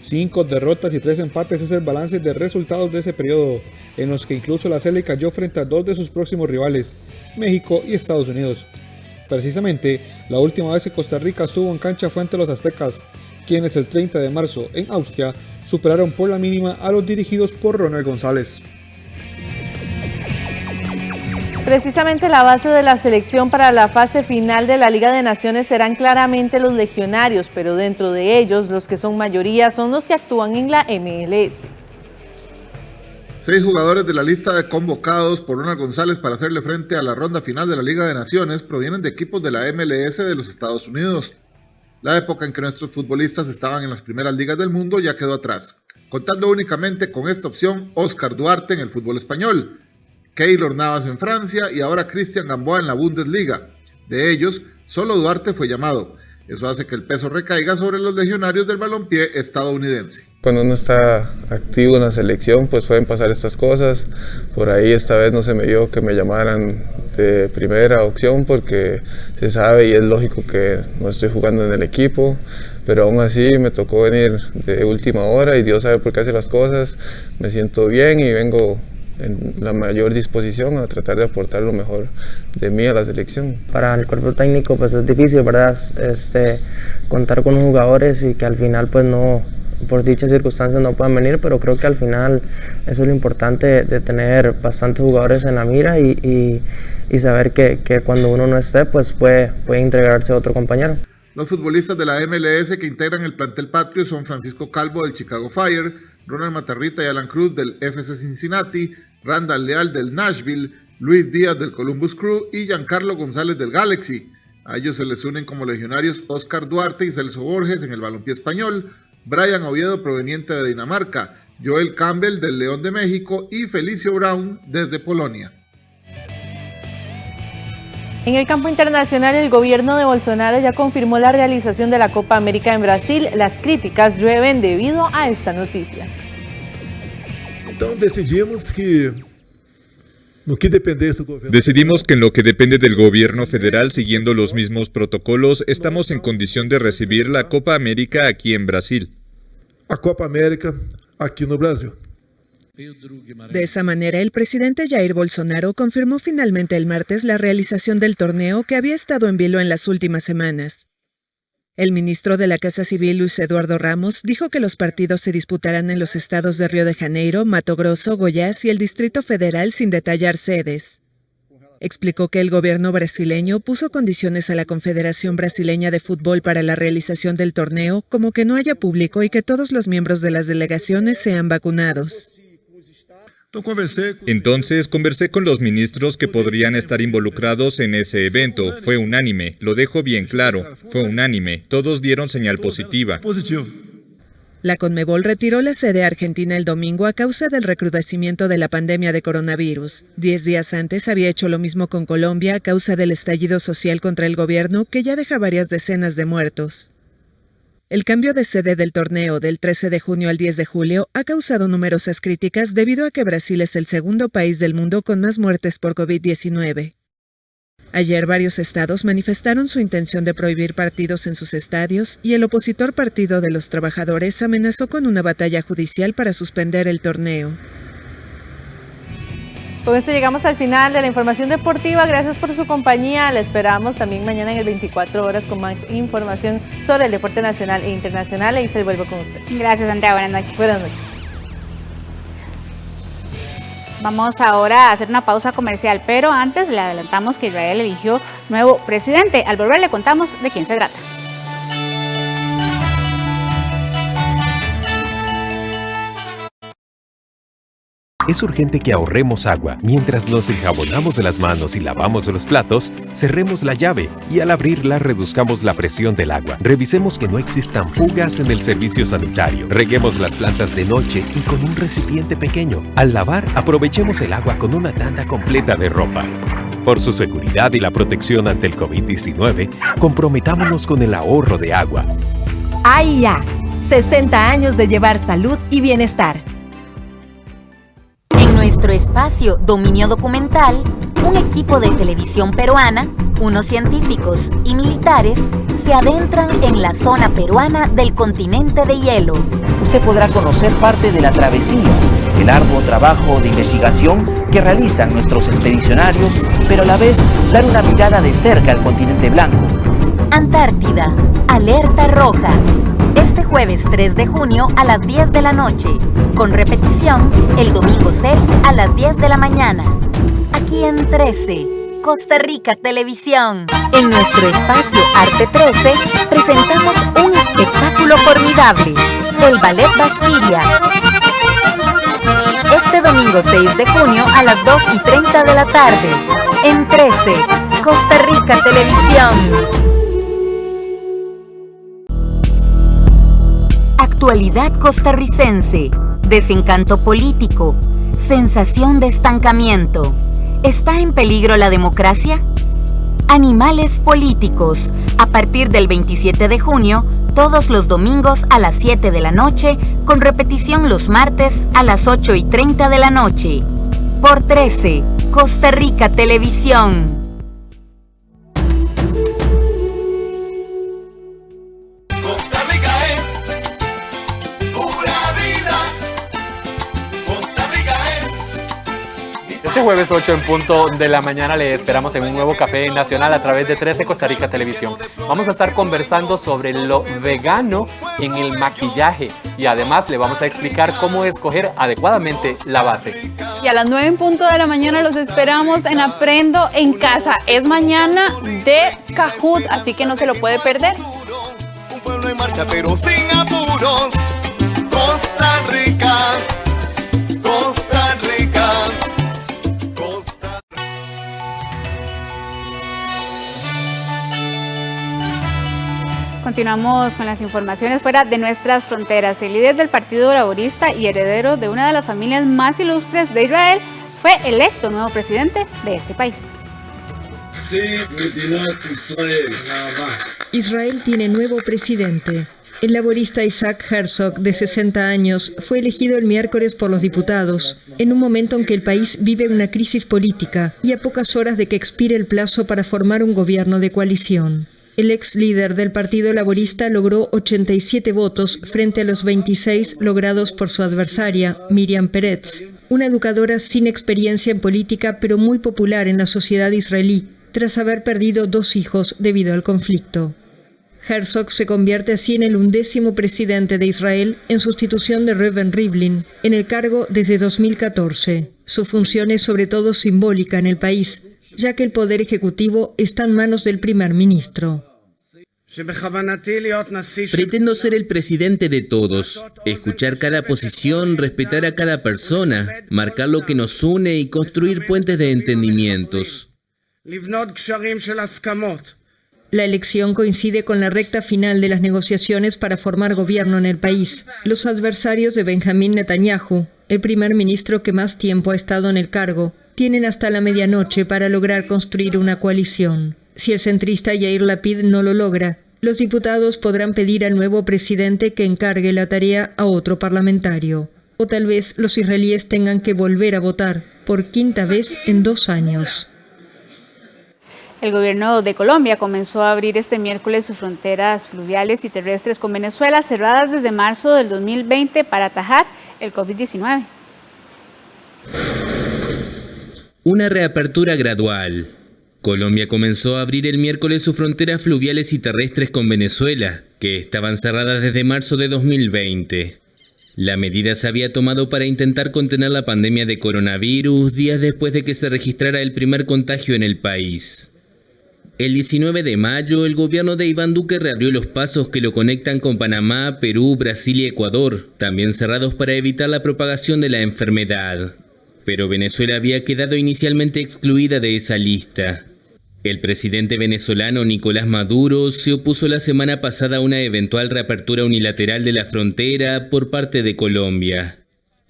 5 derrotas y 3 empates es el balance de resultados de ese periodo, en los que incluso la Sele cayó frente a 2 de sus próximos rivales, México y Estados Unidos. Precisamente, la última vez que Costa Rica estuvo en cancha fue ante los aztecas, quienes el 30 de marzo en Austria superaron por la mínima a los dirigidos por Ronald González. Precisamente la base de la selección para la fase final de la Liga de Naciones serán claramente los legionarios, pero dentro de ellos los que son mayoría son los que actúan en la MLS. 6 jugadores de la lista de convocados por Ronald González para hacerle frente a la ronda final de la Liga de Naciones provienen de equipos de la MLS de los Estados Unidos. La época en que nuestros futbolistas estaban en las primeras ligas del mundo ya quedó atrás, contando únicamente con esta opción Oscar Duarte en el fútbol español, Keylor Navas en Francia y ahora Cristian Gamboa en la Bundesliga. De ellos, solo Duarte fue llamado. Eso hace que el peso recaiga sobre los legionarios del balompié estadounidense. Cuando uno está activo en la selección, pues pueden pasar estas cosas. Por ahí esta vez no se me dio que me llamaran de primera opción porque se sabe y es lógico que no estoy jugando en el equipo. Pero aún así me tocó venir de última hora y Dios sabe por qué hace las cosas. Me siento bien y vengo en la mayor disposición a tratar de aportar lo mejor de mí a la selección. Para el cuerpo técnico pues es difícil, ¿verdad? Contar con los jugadores y que al final pues no, por dichas circunstancias no puedan venir, pero creo que al final eso es lo importante de tener bastantes jugadores en la mira y saber que cuando uno no esté pues puede integrarse a otro compañero. Los futbolistas de la MLS que integran el plantel patrio son Francisco Calvo del Chicago Fire, Ronald Matarrita y Alan Cruz del FC Cincinnati, Randall Leal del Nashville, Luis Díaz del Columbus Crew y Giancarlo González del Galaxy. A ellos se les unen como legionarios Oscar Duarte y Celso Borges en el balompié español, Brian Oviedo proveniente de Dinamarca, Joel Campbell del León de México y Felicio Brown desde Polonia. En el campo internacional, el gobierno de Bolsonaro ya confirmó la realización de la Copa América en Brasil. Las críticas llueven debido a esta noticia. Decidimos que en lo que depende del gobierno federal, siguiendo los mismos protocolos, estamos en condición de recibir la Copa América aquí en Brasil. A Copa América aquí en Brasil. De esa manera, el presidente Jair Bolsonaro confirmó finalmente el martes la realización del torneo que había estado en vilo en las últimas semanas. El ministro de la Casa Civil, Luis Eduardo Ramos, dijo que los partidos se disputarán en los estados de Río de Janeiro, Mato Grosso, Goiás y el Distrito Federal sin detallar sedes. Explicó que el gobierno brasileño puso condiciones a la Confederación Brasileña de Fútbol para la realización del torneo, como que no haya público y que todos los miembros de las delegaciones sean vacunados. Entonces conversé con los ministros que podrían estar involucrados en ese evento. Fue unánime, lo dejo bien claro, fue unánime, todos dieron señal positiva. La Conmebol retiró la sede argentina el domingo a causa del recrudecimiento de la pandemia de coronavirus. 10 días antes había hecho lo mismo con Colombia a causa del estallido social contra el gobierno que ya deja varias decenas de muertos. El cambio de sede del torneo del 13 de junio al 10 de julio ha causado numerosas críticas debido a que Brasil es el segundo país del mundo con más muertes por COVID-19. Ayer varios estados manifestaron su intención de prohibir partidos en sus estadios y el opositor Partido de los Trabajadores amenazó con una batalla judicial para suspender el torneo. Con esto llegamos al final de la información deportiva. Gracias por su compañía. Le esperamos también mañana en el 24 horas con más información sobre el deporte nacional e internacional. Y se vuelvo con usted. Gracias, Andrea. Buenas noches. Buenas noches. Vamos ahora a hacer una pausa comercial, pero antes le adelantamos que Israel eligió nuevo presidente. Al volver le contamos de quién se trata. Es urgente que ahorremos agua. Mientras nos enjabonamos de las manos y lavamos los platos, cerremos la llave y al abrirla reduzcamos la presión del agua. Revisemos que no existan fugas en el servicio sanitario. Reguemos las plantas de noche y con un recipiente pequeño. Al lavar, aprovechemos el agua con una tanda completa de ropa. Por su seguridad y la protección ante el COVID-19, comprometámonos con el ahorro de agua. AIA, 60 años de llevar salud y bienestar. En nuestro espacio Dominio Documental, un equipo de televisión peruana, unos científicos y militares se adentran en la zona peruana del continente de hielo. Usted podrá conocer parte de la travesía, el arduo trabajo de investigación que realizan nuestros expedicionarios, pero a la vez dar una mirada de cerca al continente blanco. Antártida, alerta roja. Este jueves 3 de junio a las 10 de la noche, con repetición el domingo 6 a las 10 de la mañana. Aquí en 13, Costa Rica Televisión. En nuestro espacio Arte 13 presentamos un espectáculo formidable, el Ballet Bashkiria. Este domingo 6 de junio a las 2:30 de la tarde, en 13, Costa Rica Televisión. Actualidad costarricense, desencanto político, sensación de estancamiento. ¿Está en peligro la democracia? Animales políticos, a partir del 27 de junio, todos los domingos a las 7 de la noche, con repetición los martes a las 8:30 de la noche. Por 13, Costa Rica Televisión. Este jueves 8 en punto de la mañana le esperamos en un nuevo Café Nacional a través de 13 Costa Rica Televisión. Vamos a estar conversando sobre lo vegano en el maquillaje y además le vamos a explicar cómo escoger adecuadamente la base. Y a las 9 en punto de la mañana los esperamos en Aprendo en Casa. Es mañana de Kahoot, así que no se lo puede perder. Un pueblo en marcha pero sin apuros. Costa Rica, Costa Rica. Continuamos con las informaciones fuera de nuestras fronteras. El líder del Partido Laborista y heredero de una de las familias más ilustres de Israel fue electo nuevo presidente de este país. Israel tiene nuevo presidente. El laborista Isaac Herzog, de 60 años, fue elegido el miércoles por los diputados, en un momento en que el país vive una crisis política y a pocas horas de que expire el plazo para formar un gobierno de coalición. El ex líder del Partido Laborista logró 87 votos frente a los 26 logrados por su adversaria, Miriam Peretz, una educadora sin experiencia en política pero muy popular en la sociedad israelí, tras haber perdido 2 hijos debido al conflicto. Herzog se convierte así en el 11º presidente de Israel en sustitución de Reuven Rivlin, en el cargo desde 2014. Su función es sobre todo simbólica en el país, ya que el poder ejecutivo está en manos del primer ministro. Pretendo ser el presidente de todos, escuchar cada posición, respetar a cada persona, marcar lo que nos une y construir puentes de entendimientos. La elección coincide con la recta final de las negociaciones para formar gobierno en el país. Los adversarios de Benjamín Netanyahu, el primer ministro que más tiempo ha estado en el cargo, tienen hasta la medianoche para lograr construir una coalición. Si el centrista Yair Lapid no lo logra, los diputados podrán pedir al nuevo presidente que encargue la tarea a otro parlamentario. O tal vez los israelíes tengan que volver a votar por 5ª vez en 2 años. El gobierno de Colombia comenzó a abrir este miércoles sus fronteras fluviales y terrestres con Venezuela, cerradas desde marzo del 2020 para atajar el COVID-19. Una reapertura gradual. Colombia comenzó a abrir el miércoles sus fronteras fluviales y terrestres con Venezuela, que estaban cerradas desde marzo de 2020. La medida se había tomado para intentar contener la pandemia de coronavirus días después de que se registrara el primer contagio en el país. El 19 de mayo, el gobierno de Iván Duque reabrió los pasos que lo conectan con Panamá, Perú, Brasil y Ecuador, también cerrados para evitar la propagación de la enfermedad. pero Venezuela había quedado inicialmente excluida de esa lista. El presidente venezolano Nicolás Maduro se opuso la semana pasada a una eventual reapertura unilateral de la frontera por parte de Colombia.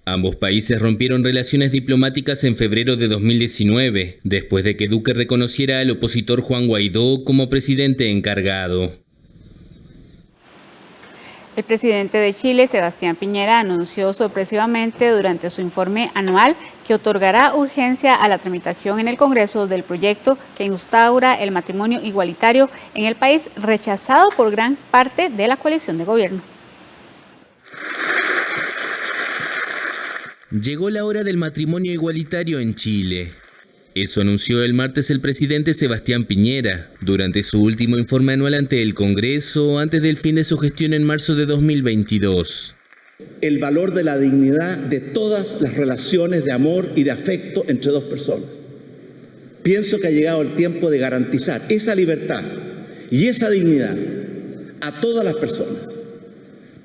Ambos países rompieron relaciones diplomáticas en febrero de 2019, después de que Duque reconociera al opositor Juan Guaidó como presidente encargado. El presidente de Chile, Sebastián Piñera, anunció sorpresivamente durante su informe anual que otorgará urgencia a la tramitación en el Congreso del proyecto que instaura el matrimonio igualitario en el país, rechazado por gran parte de la coalición de gobierno. Llegó la hora del matrimonio igualitario en Chile. Eso anunció el martes el presidente Sebastián Piñera durante su último informe anual ante el Congreso antes del fin de su gestión en marzo de 2022. El valor de la dignidad de todas las relaciones de amor y de afecto entre dos personas. Pienso que ha llegado el tiempo de garantizar esa libertad y esa dignidad a todas las personas.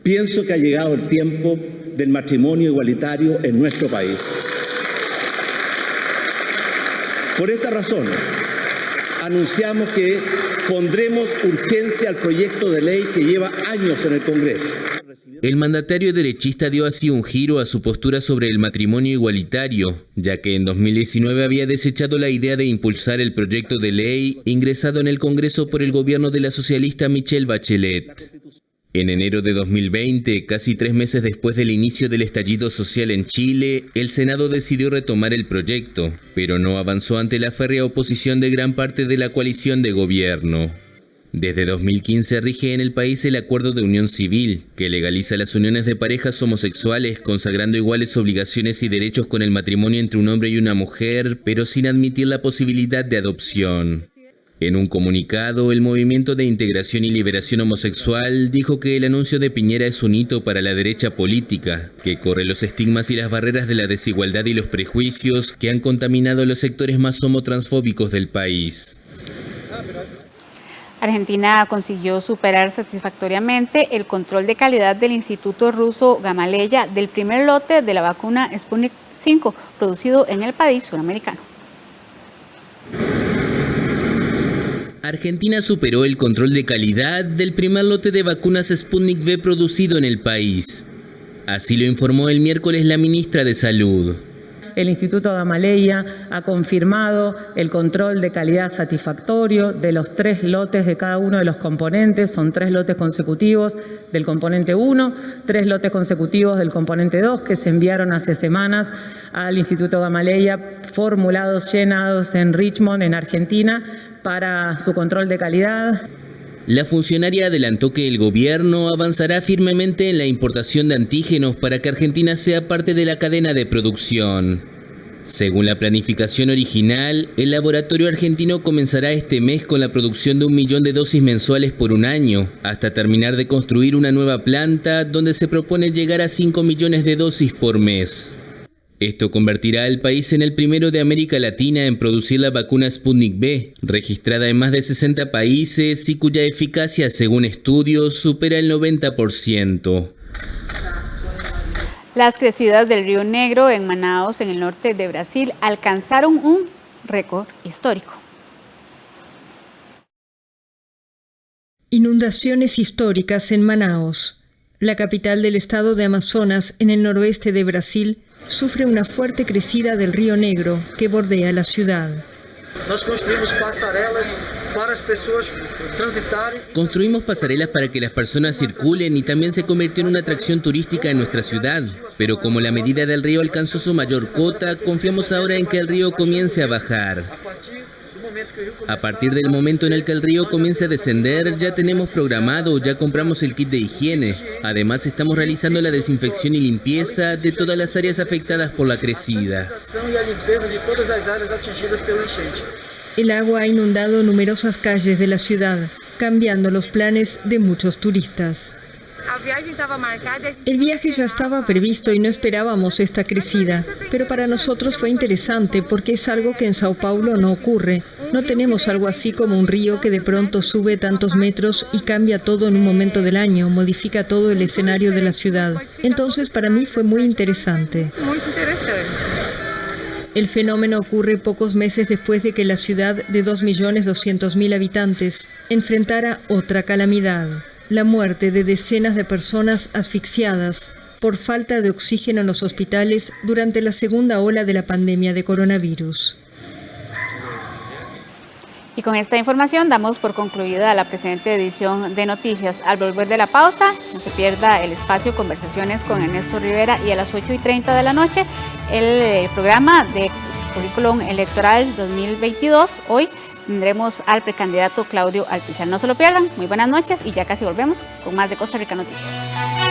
Pienso que ha llegado el tiempo del matrimonio igualitario en nuestro país. Por esta razón, anunciamos que pondremos urgencia al proyecto de ley que lleva años en el Congreso. El mandatario derechista dio así un giro a su postura sobre el matrimonio igualitario, ya que en 2019 había desechado la idea de impulsar el proyecto de ley ingresado en el Congreso por el gobierno de la socialista Michelle Bachelet. En enero de 2020, casi 3 meses después del inicio del estallido social en Chile, el Senado decidió retomar el proyecto, pero no avanzó ante la férrea oposición de gran parte de la coalición de gobierno. Desde 2015 rige en el país el Acuerdo de Unión Civil, que legaliza las uniones de parejas homosexuales, consagrando iguales obligaciones y derechos con el matrimonio entre un hombre y una mujer, pero sin admitir la posibilidad de adopción. En un comunicado, el Movimiento de Integración y Liberación Homosexual dijo que el anuncio de Piñera es un hito para la derecha política, que corre los estigmas y las barreras de la desigualdad y los prejuicios que han contaminado los sectores más homotransfóbicos del país. Argentina consiguió superar satisfactoriamente el control de calidad del Instituto Ruso Gamaleya del primer lote de la vacuna Sputnik V producido en el país suramericano. Argentina superó el control de calidad del primer lote de vacunas Sputnik V producido en el país. Así lo informó el miércoles la ministra de Salud. El Instituto Gamaleya ha confirmado el control de calidad satisfactorio de los 3 lotes de cada uno de los componentes. Son 3 lotes consecutivos del componente 1, 3 lotes consecutivos del componente 2 que se enviaron hace semanas al Instituto Gamaleya, formulados, llenados en Richmond, en Argentina, para su control de calidad. La funcionaria adelantó que el gobierno avanzará firmemente en la importación de antígenos para que Argentina sea parte de la cadena de producción. Según la planificación original, el laboratorio argentino comenzará este mes con la producción de 1 millón de dosis mensuales por un año, hasta terminar de construir una nueva planta donde se propone llegar a 5 millones de dosis por mes. Esto convertirá al país en el primero de América Latina en producir la vacuna Sputnik V, registrada en más de 60 países y cuya eficacia, según estudios, supera el 90%. Las crecidas del Río Negro en Manaos, en el norte de Brasil, alcanzaron un récord histórico. Inundaciones históricas en Manaos. La capital del estado de Amazonas, en el noroeste de Brasil, sufre una fuerte crecida del Río Negro que bordea la ciudad. Construimos pasarelas para que las personas circulen y también se convirtió en una atracción turística en nuestra ciudad. Pero como la medida del río alcanzó su mayor cota, confiamos ahora en que el río comience a bajar. A partir del momento en el que el río comience a descender, ya tenemos programado, ya compramos el kit de higiene. Además, estamos realizando la desinfección y limpieza de todas las áreas afectadas por la crecida. El agua ha inundado numerosas calles de la ciudad, cambiando los planes de muchos turistas. El viaje ya estaba previsto y no esperábamos esta crecida, pero para nosotros fue interesante porque es algo que en Sao Paulo no ocurre. No tenemos algo así como un río que de pronto sube tantos metros y cambia todo en un momento del año, modifica todo el escenario de la ciudad. Entonces para mí fue muy interesante. El fenómeno ocurre pocos meses después de que la ciudad de 2.200.000 habitantes enfrentara otra calamidad, la muerte de decenas de personas asfixiadas por falta de oxígeno en los hospitales durante la segunda ola de la pandemia de coronavirus. Y con esta información damos por concluida la presente edición de Noticias. Al volver de la pausa, no se pierda el espacio Conversaciones con Ernesto Rivera, y a las 8:30 de la noche el programa de Currículum Electoral 2022. Hoy tendremos al precandidato Claudio Alpizar. No se lo pierdan. Muy buenas noches y ya casi volvemos con más de Costa Rica Noticias.